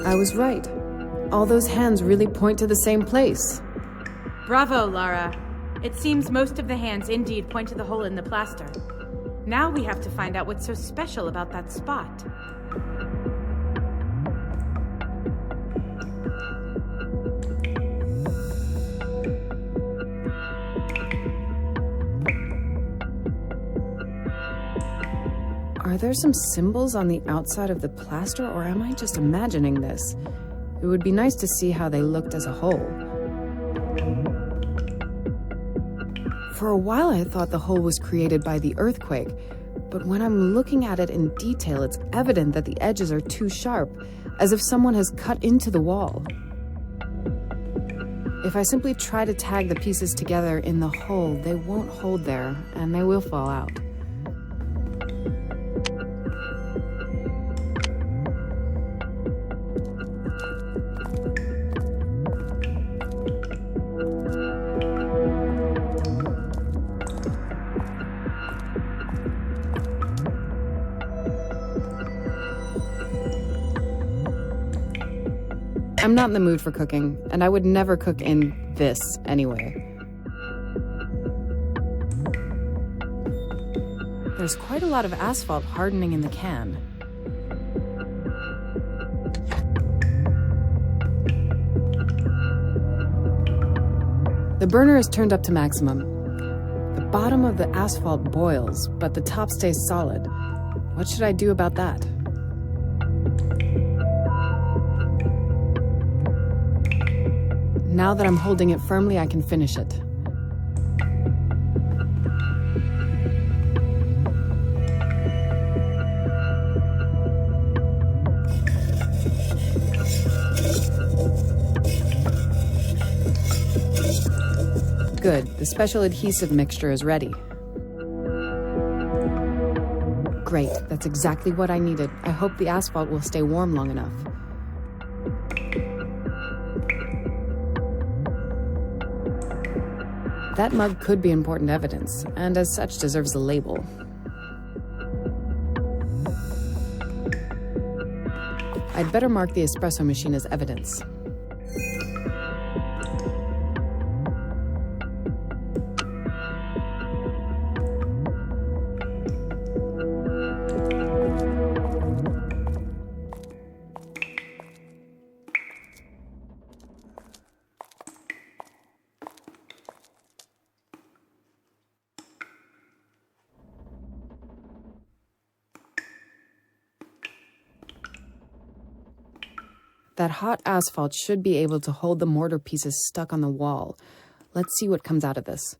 I was right. All those hands really point to the same place. Bravo, Lara. It seems most of the hands indeed point to the hole in the plaster. Now we have to find out what's so special about that spot. Are there some symbols on the outside of the plaster, or am I just imagining this? It would be nice to see how they looked as a whole. For a while I thought the hole was created by the earthquake, but when I'm looking at it in detail, it's evident that the edges are too sharp, as if someone has cut into the wall. If I simply try to tag the pieces together in the hole, they won't hold there, and they will fall out. I'm not in the mood for cooking, and I would never cook in this anyway. There's quite a lot of asphalt hardening in the can. The burner is turned up to maximum. The bottom of the asphalt boils, but the top stays solid. What should I do about that? Now that I'm holding it firmly, I can finish it. Good, the special adhesive mixture is ready. Great, that's exactly what I needed. I hope the asphalt will stay warm long enough. That mug could be important evidence, and as such deserves a label. I'd better mark the espresso machine as evidence. That hot asphalt should be able to hold the mortar pieces stuck on the wall. Let's see what comes out of this.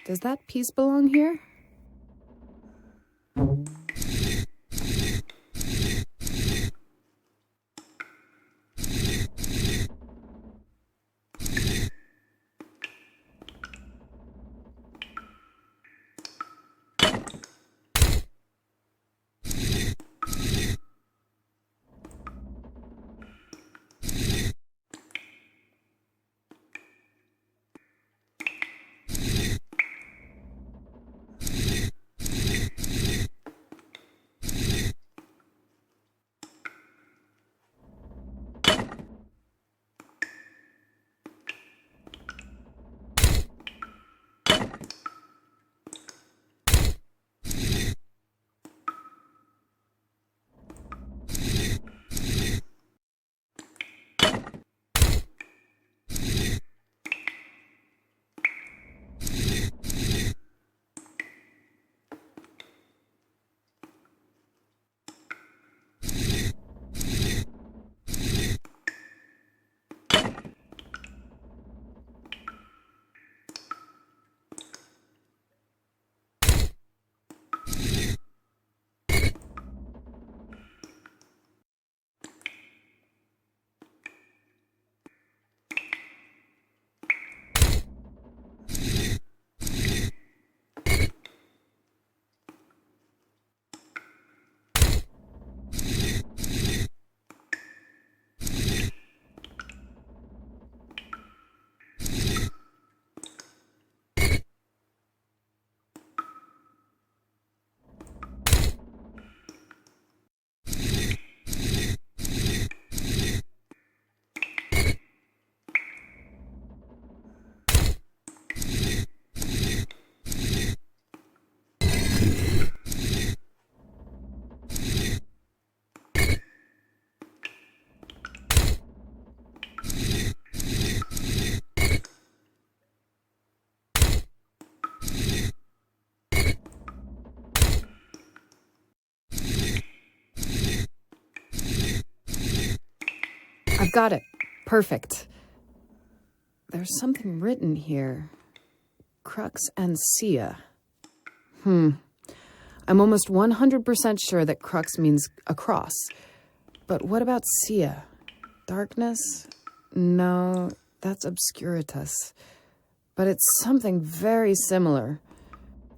Does that piece belong here? I've got it. Perfect. There's something written here. Crux and Sia. I'm almost 100% sure that crux means across. But what about Sia? Darkness? No, that's obscuritas. But it's something very similar.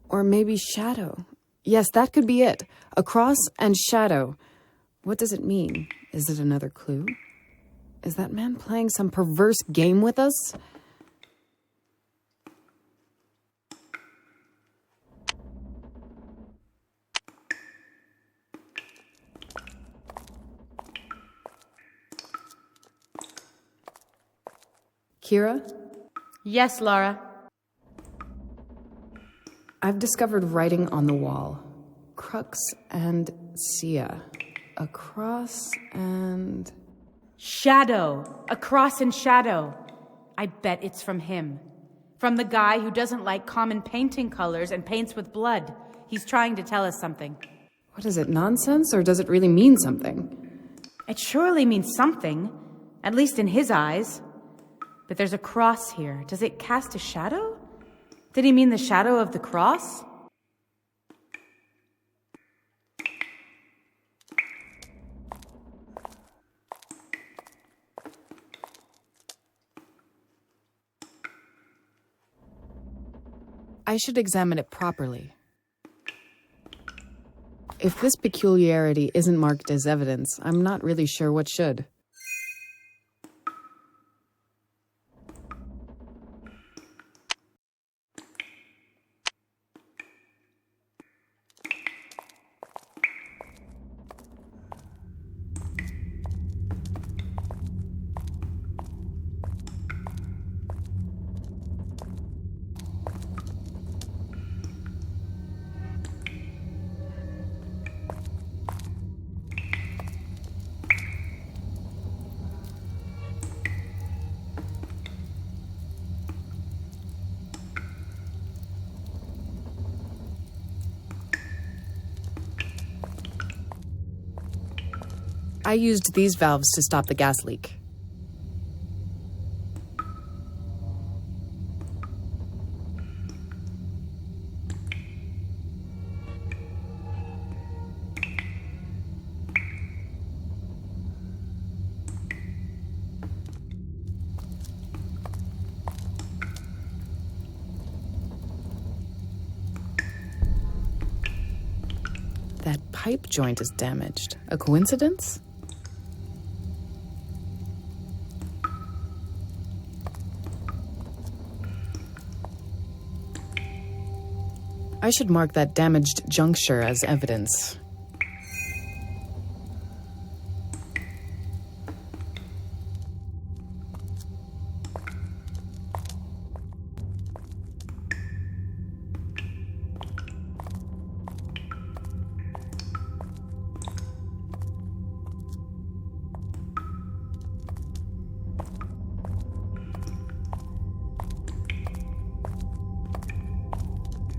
Or maybe shadow. Yes, that could be it. Across and shadow. What does it mean? Is it another clue? Is that man playing some perverse game with us? Kira? Yes, Lara. I've discovered writing on the wall. Crux and Sia. A cross and... Shadow. A cross and shadow. I bet it's from him. From the guy who doesn't like common painting colors and paints with blood. He's trying to tell us something. What is it, nonsense, or does it really mean something? It surely means something. At least in his eyes. But there's a cross here. Does it cast a shadow? Did he mean the shadow of the cross? I should examine it properly. If this peculiarity isn't marked as evidence, I'm not really sure what should. I used these valves to stop the gas leak. That pipe joint is damaged. A coincidence? I should mark that damaged juncture as evidence.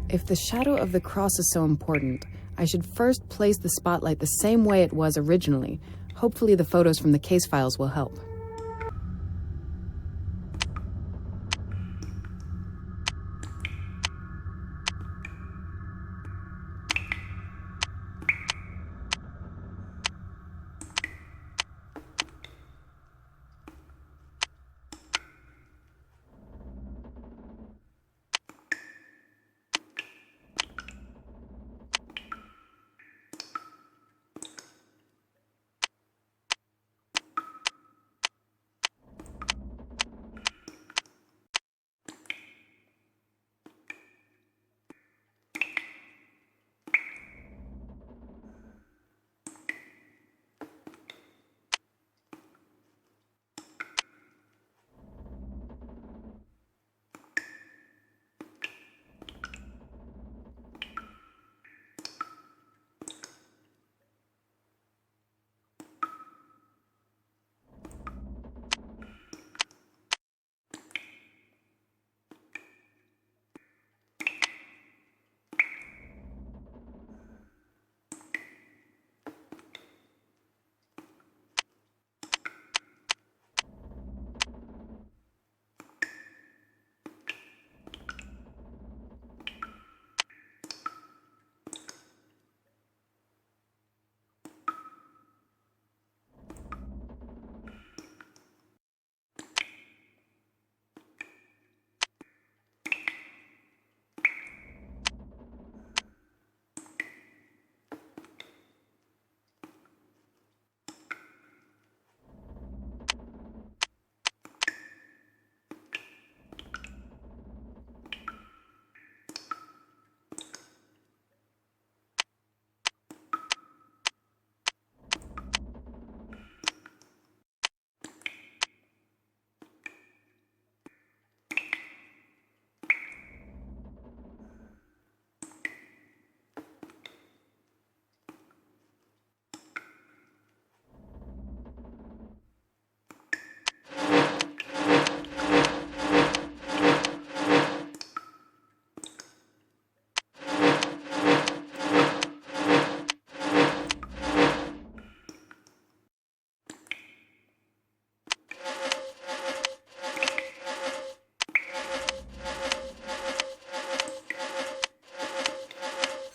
If the shadow of the cross is so important, I should first place the spotlight the same way it was originally. Hopefully the photos from the case files will help.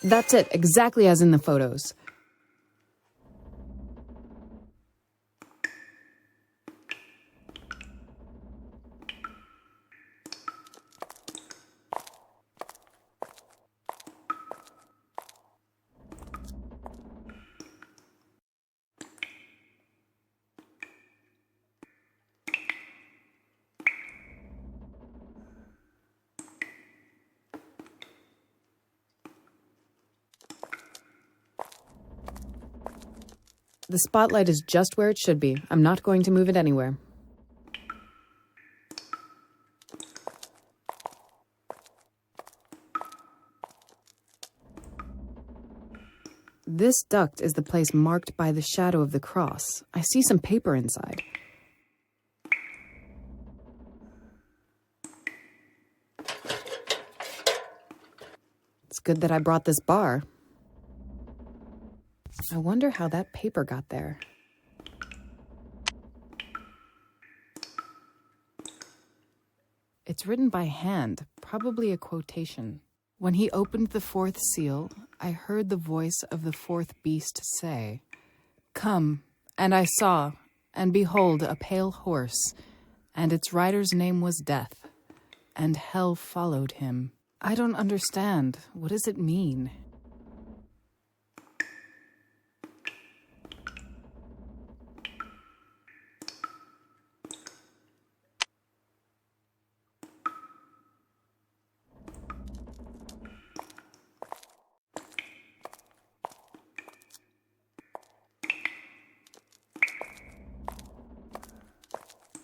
That's it, exactly as in the photos. The spotlight is just where it should be. I'm not going to move it anywhere. This duct is the place marked by the shadow of the cross. I see some paper inside. It's good that I brought this bar. I wonder how that paper got there. It's written by hand, probably a quotation. When he opened the fourth seal, I heard the voice of the fourth beast say, "Come," and I saw, and behold, a pale horse, and its rider's name was Death, and hell followed him. I don't understand. What does it mean?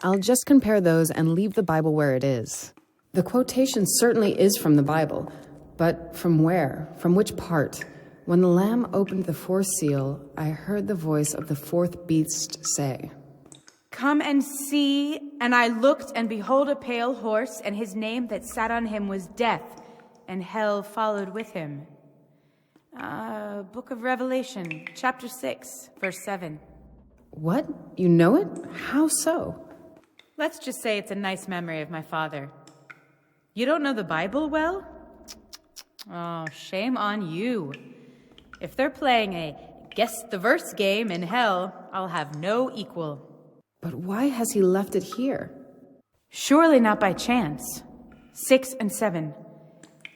I'll just compare those and leave the Bible where it is. The quotation certainly is from the Bible, but from where? From which part? When the Lamb opened the fourth seal, I heard the voice of the fourth beast say, "Come and see." And I looked, and behold, a pale horse, and his name that sat on him was Death, and hell followed with him. Book of Revelation, chapter 6, verse 7. What? You know it? How so? Let's just say it's a nice memory of my father. You don't know the Bible well? Oh, shame on you. If they're playing a guess the verse game in hell, I'll have no equal. But why has he left it here? Surely not by chance. 6 and 7.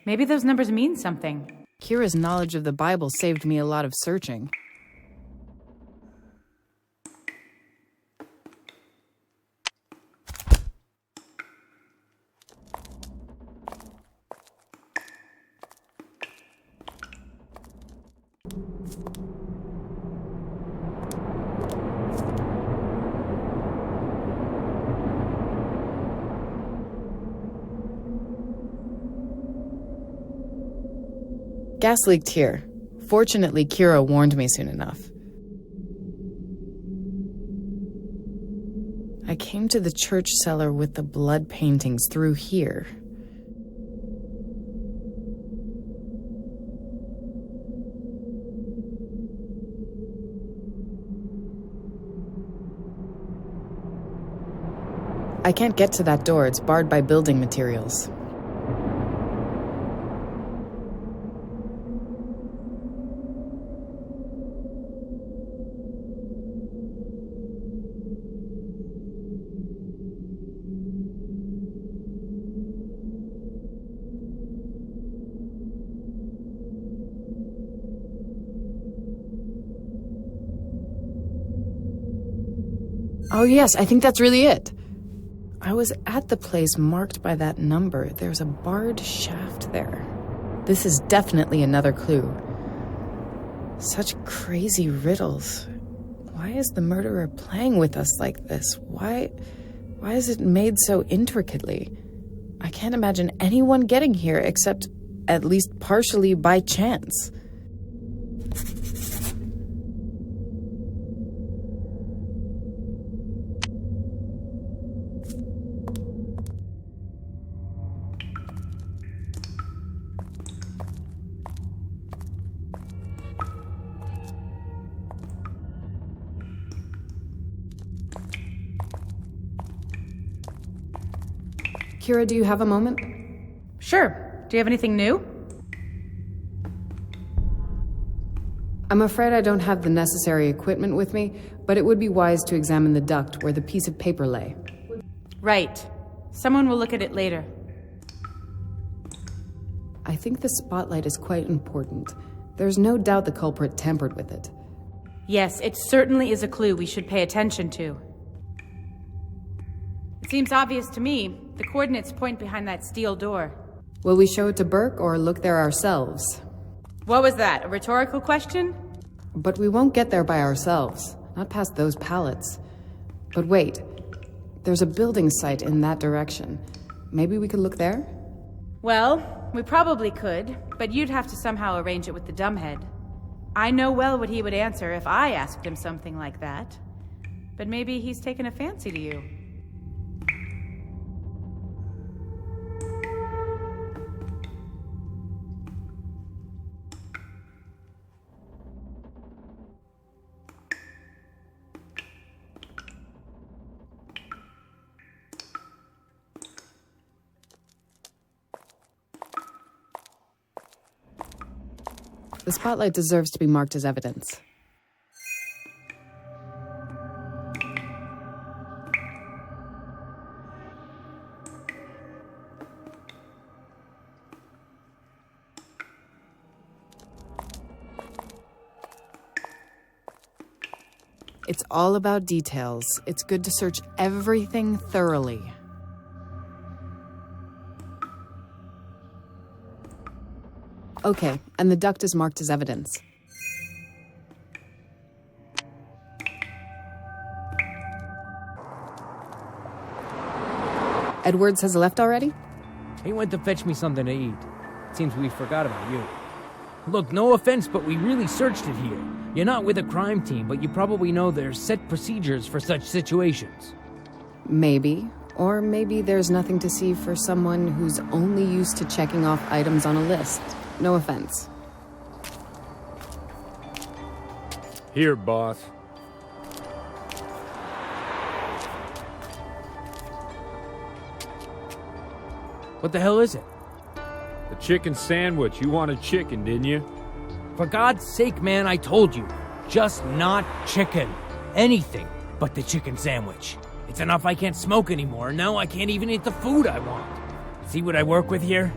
Maybe those numbers mean something. Kira's knowledge of the Bible saved me a lot of searching. Gas leaked here. Fortunately, Kira warned me soon enough. I came to the church cellar with the blood paintings through here. I can't get to that door. It's barred by building materials. Oh yes, I think that's really it. I was at the place marked by that number. There's a barred shaft there. This is definitely another clue. Such crazy riddles. Why is the murderer playing with us like this? Why is it made so intricately? I can't imagine anyone getting here except at least partially by chance. Kira, do you have a moment? Sure. Do you have anything new? I'm afraid I don't have the necessary equipment with me, but it would be wise to examine the duct where the piece of paper lay. Right. Someone will look at it later. I think the spotlight is quite important. There's no doubt the culprit tampered with it. Yes, it certainly is a clue we should pay attention to. It seems obvious to me. The coordinates point behind that steel door. Will we show it to Burke or look there ourselves? What was that, a rhetorical question? But we won't get there by ourselves, not past those pallets. But wait, there's a building site in that direction. Maybe we could look there? Well, we probably could, but you'd have to somehow arrange it with the dumbhead. I know well what he would answer if I asked him something like that. But maybe he's taken a fancy to you. The spotlight deserves to be marked as evidence. It's all about details. It's good to search everything thoroughly. Okay, and the duct is marked as evidence. Edwards has left already? He went to fetch me something to eat. Seems we forgot about you. Look, no offense, but we really searched it here. You're not with a crime team, but you probably know there's set procedures for such situations. Maybe. Or maybe there's nothing to see for someone who's only used to checking off items on a list. No offense. Here, boss. What the hell is it? The chicken sandwich. You wanted chicken, didn't you? For God's sake, man, I told you. Just not chicken. Anything but the chicken sandwich. It's enough I can't smoke anymore, and now I can't even eat the food I want. See what I work with here?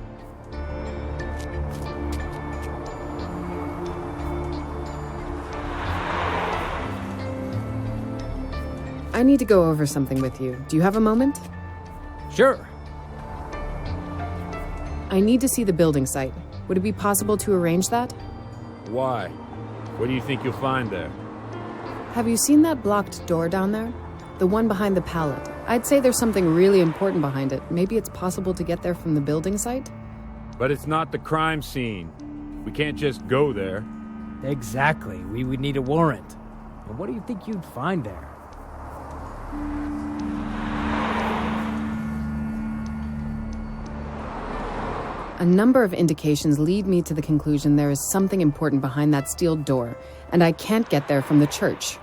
I need to go over something with you. Do you have a moment? Sure. I need to see the building site. Would it be possible to arrange that? Why? What do you think you'll find there? Have you seen that blocked door down there? The one behind the pallet. I'd say there's something really important behind it. Maybe it's possible to get there from the building site? But it's not the crime scene. We can't just go there. Exactly. We would need a warrant. And what do you think you'd find there? A number of indications lead me to the conclusion there is something important behind that steel door, and I can't get there from the church.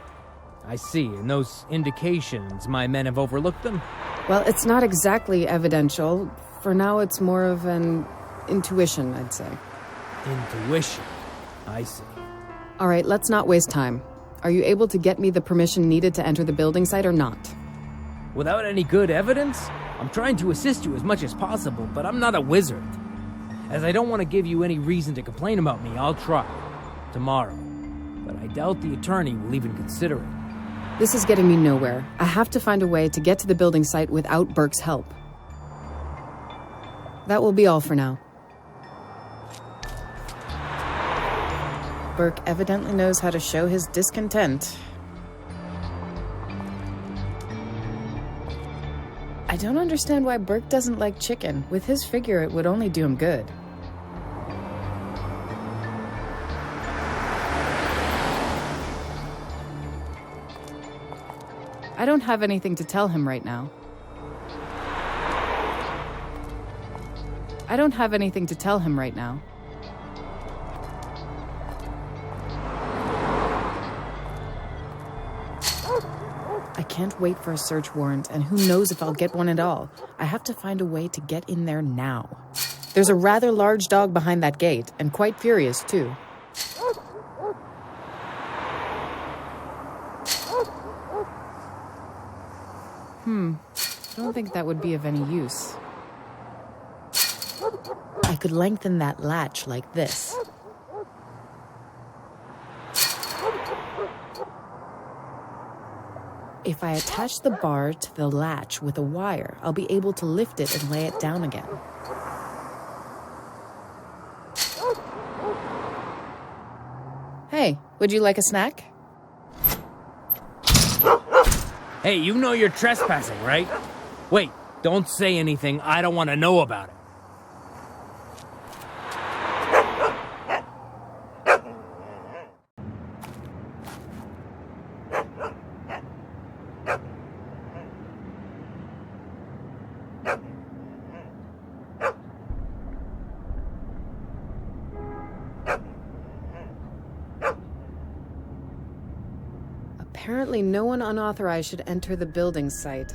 I see. And those indications, my men have overlooked them? Well, it's not exactly evidential. For now, it's more of an intuition, I'd say. Intuition. I see. All right, let's not waste time. Are you able to get me the permission needed to enter the building site or not? Without any good evidence? I'm trying to assist you as much as possible, but I'm not a wizard. As I don't want to give you any reason to complain about me, I'll try. Tomorrow. But I doubt the attorney will even consider it. This is getting me nowhere. I have to find a way to get to the building site without Burke's help. That will be all for now. Burke evidently knows how to show his discontent. I don't understand why Burke doesn't like chicken. With his figure, it would only do him good. I don't have anything to tell him right now. I don't have anything to tell him right now. I can't wait for a search warrant, and who knows if I'll get one at all. I have to find a way to get in there now. There's a rather large dog behind that gate, and quite furious, too. I don't think that would be of any use. I could lengthen that latch like this. If I attach the bar to the latch with a wire, I'll be able to lift it and lay it down again. Hey, would you like a snack? Hey, you know you're trespassing, right? Wait, don't say anything. I don't want to know about it. Apparently no one unauthorized should enter the building site,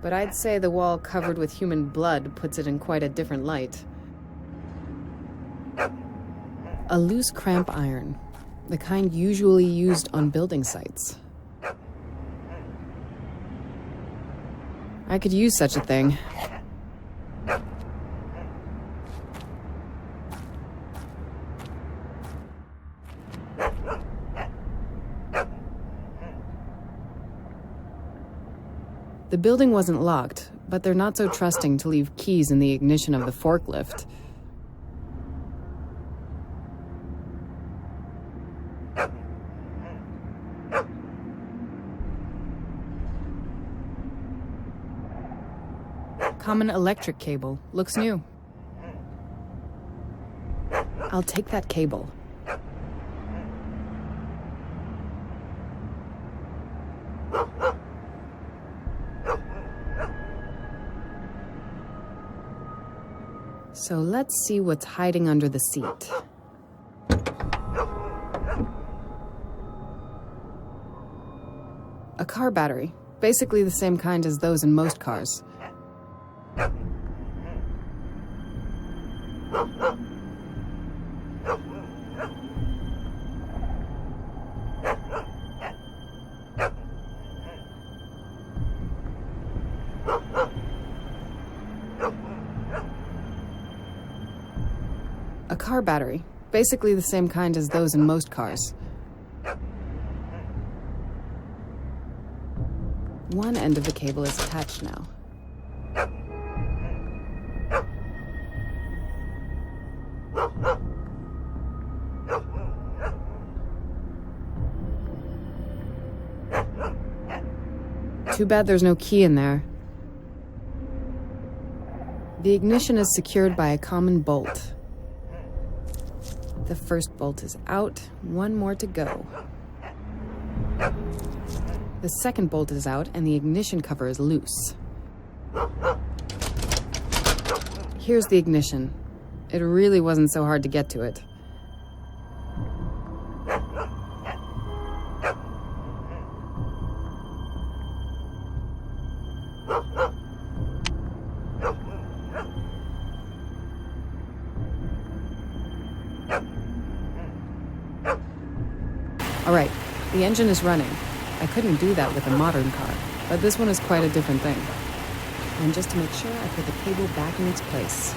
but I'd say the wall covered with human blood puts it in quite a different light. A loose cramp iron, the kind usually used on building sites. I could use such a thing. The building wasn't locked, but they're not so trusting to leave keys in the ignition of the forklift. Common electric cable. Looks new. I'll take that cable. So let's see what's hiding under the seat. A car battery, basically the same kind as those in most cars. A car battery, basically the same kind as those in most cars. One end of the cable is attached now. Too bad there's no key in there. The ignition is secured by a common bolt. The first bolt is out, one more to go. The second bolt is out and the ignition cover is loose. Here's the ignition. It really wasn't so hard to get to it. All right, the engine is running. I couldn't do that with a modern car, but this one is quite a different thing. And just to make sure, I put the cable back in its place.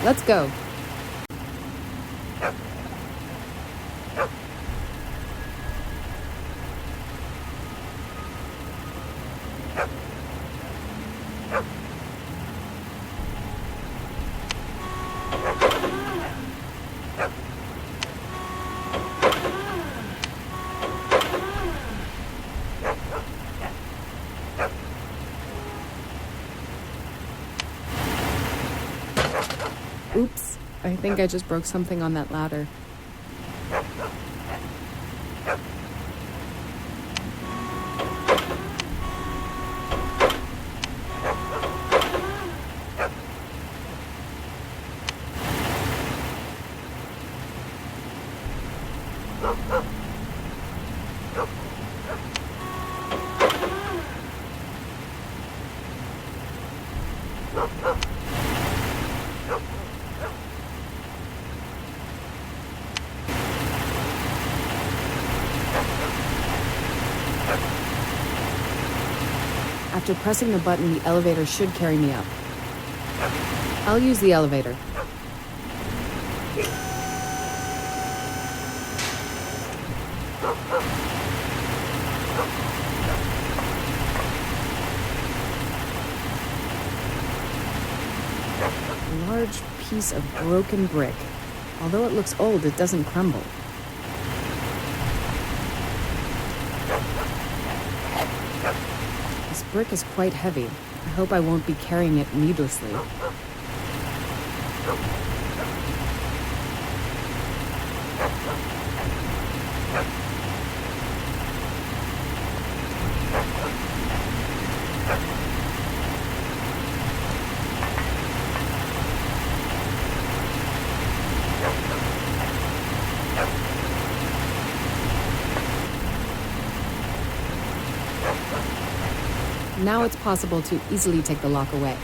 Let's go. Oops, I think I just broke something on that ladder. After pressing the button, the elevator should carry me up. I'll use the elevator. A large piece of broken brick. Although it looks old, it doesn't crumble. This brick is quite heavy. I hope I won't be carrying it needlessly. Now it's possible to easily take the lock away.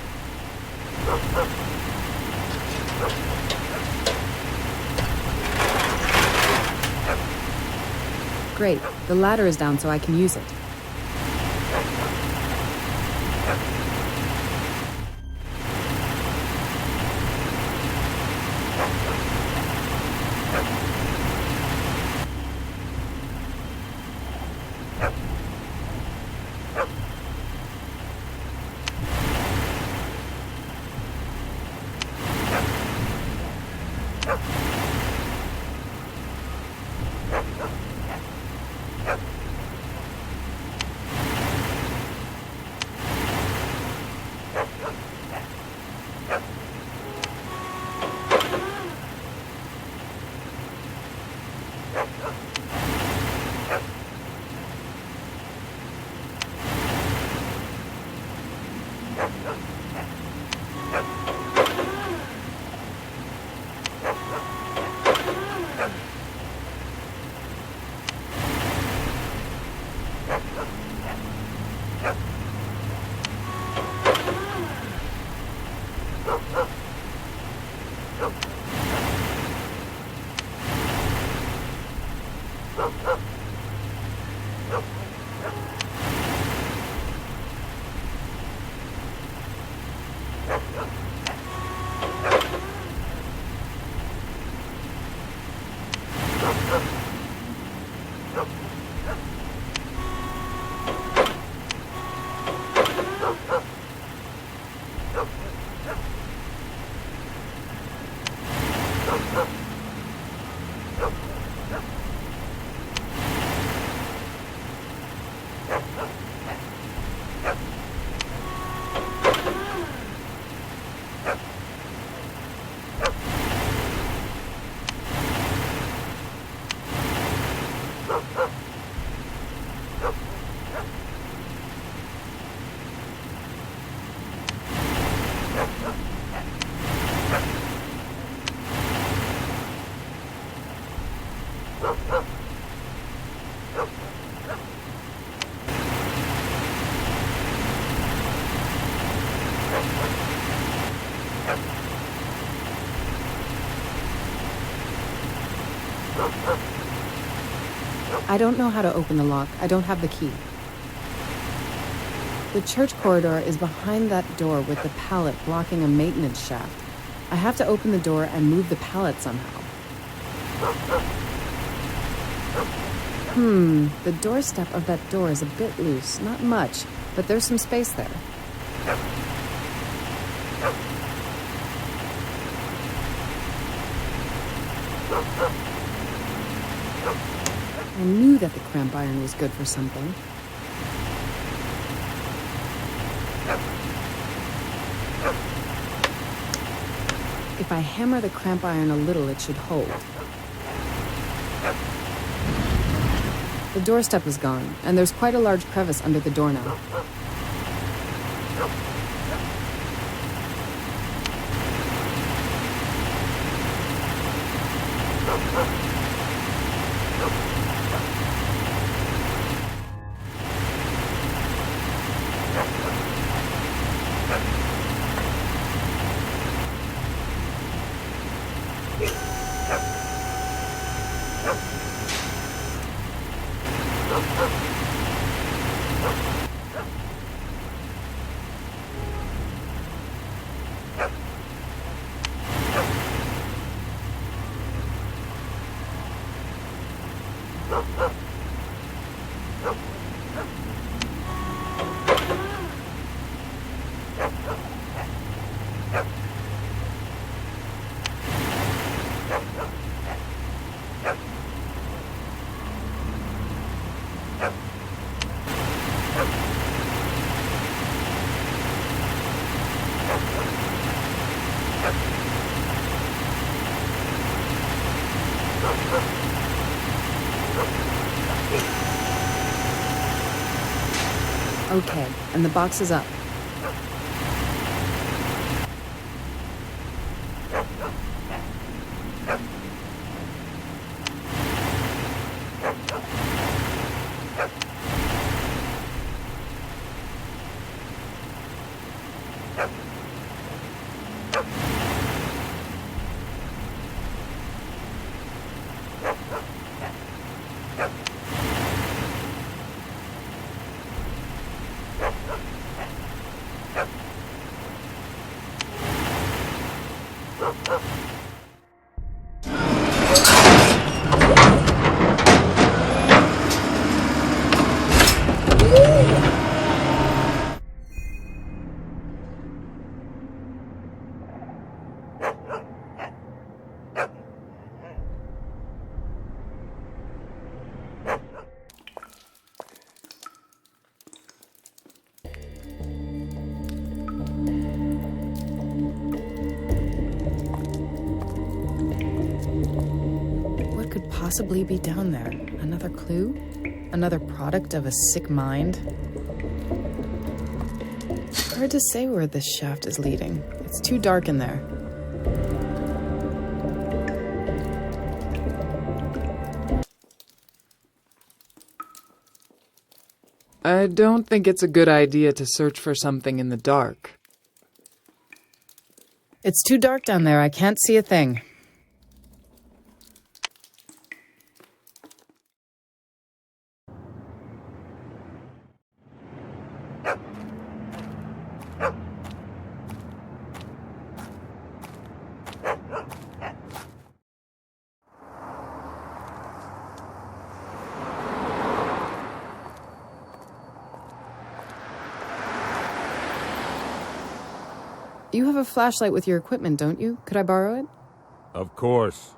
Great, the ladder is down so I can use it. I don't know how to open the lock. I don't have the key. The church corridor is behind that door with the pallet blocking a maintenance shaft. I have to open the door and move the pallet somehow. The doorstep of that door is a bit loose. Not much, but there's some space there. I knew that the cramp iron was good for something. If I hammer the cramp iron a little, it should hold. The doorstep is gone, and there's quite a large crevice under the door now. Okay, and the box is up. Possibly be down there? Another clue? Another product of a sick mind? Hard to say where this shaft is leading. It's too dark in there. I don't think it's a good idea to search for something in the dark. It's too dark down there. I can't see a thing. You have a flashlight with your equipment, don't you? Could I borrow it? Of course.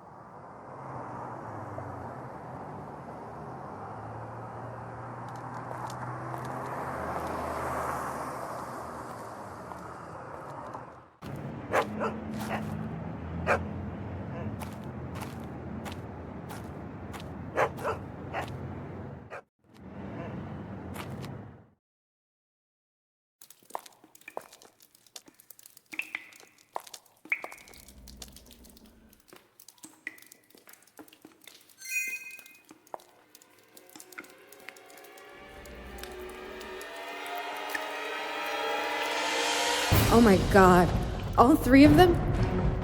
Oh my god. All three of them?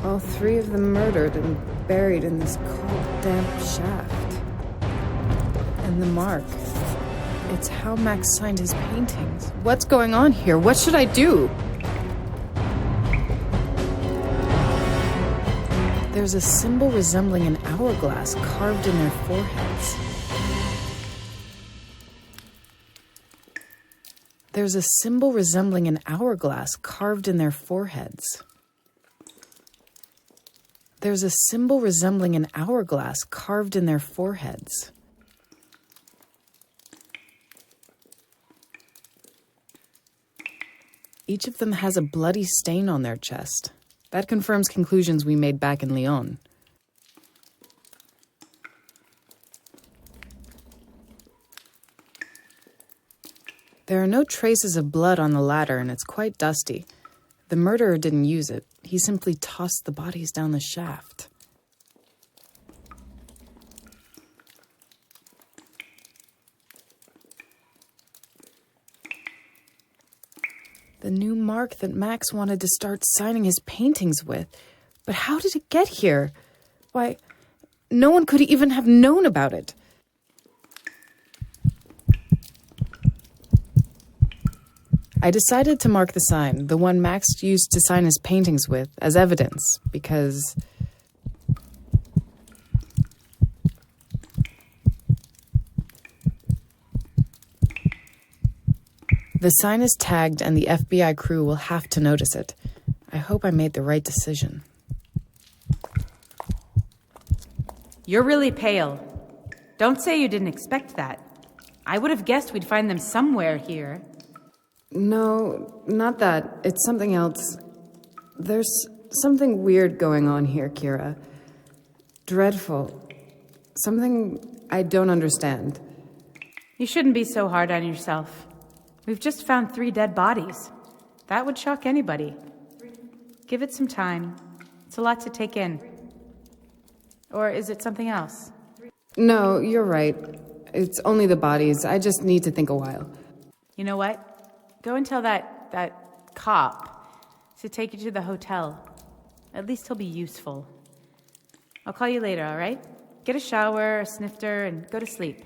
All three of them murdered and buried in this cold, damp shaft. And the mark. It's how Max signed his paintings. What's going on here? What should I do? There's a symbol resembling an hourglass carved in their foreheads. There's a symbol resembling an hourglass carved in their foreheads. There's a symbol resembling an hourglass carved in their foreheads. Each of them has a bloody stain on their chest. That confirms conclusions we made back in Lyon. There are no traces of blood on the ladder, and it's quite dusty. The murderer didn't use it. He simply tossed the bodies down the shaft. The new mark that Max wanted to start signing his paintings with. But how did it get here? Why, no one could even have known about it. I decided to mark the sign, the one Max used to sign his paintings with, as evidence, because The sign is tagged and the FBI crew will have to notice it. I hope I made the right decision. You're really pale. Don't say you didn't expect that. I would have guessed we'd find them somewhere here. No, not that. It's something else. There's something weird going on here, Kira. Dreadful. Something I don't understand. You shouldn't be so hard on yourself. We've just found 3 dead bodies. That would shock anybody. Give it some time. It's a lot to take in. Or is it something else? No, you're right. It's only the bodies. I just need to think a while. You know what? Go and tell that cop to take you to the hotel. At least he'll be useful. I'll call you later, all right? Get a shower, a snifter, and go to sleep.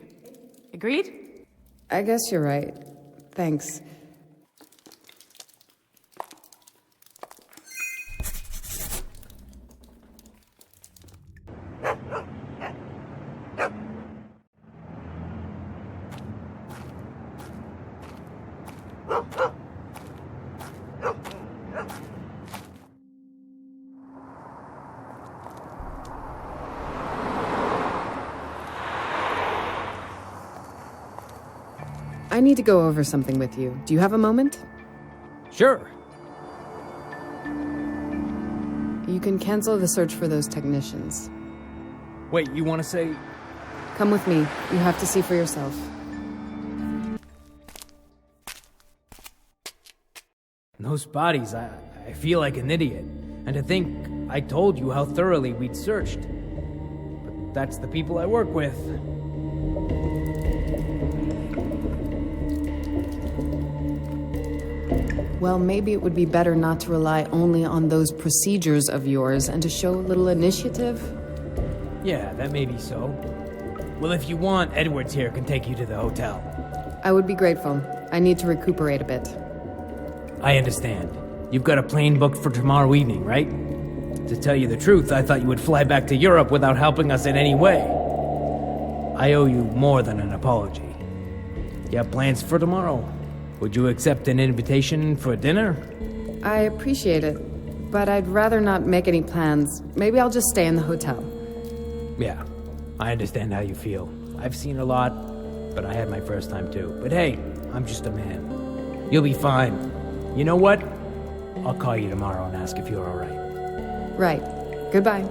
Agreed? I guess you're right. Thanks. I need to go over something with you. Do you have a moment? Sure. You can cancel the search for those technicians. Wait, you want to say... Come with me. You have to see for yourself. Those bodies, I feel like an idiot. And to think I told you how thoroughly we'd searched. But that's the people I work with. Well, maybe it would be better not to rely only on those procedures of yours and to show a little initiative. Yeah, that may be so. Well, if you want, Edwards here can take you to the hotel. I would be grateful. I need to recuperate a bit. I understand. You've got a plane booked for tomorrow evening, right? To tell you the truth, I thought you would fly back to Europe without helping us in any way. I owe you more than an apology. You have plans for tomorrow? Would you accept an invitation for dinner? I appreciate it, but I'd rather not make any plans. Maybe I'll just stay in the hotel. Yeah, I understand how you feel. I've seen a lot, but I had my first time too. But hey, I'm just a man. You'll be fine. You know what? I'll call you tomorrow and ask if you're all right. Right. Goodbye.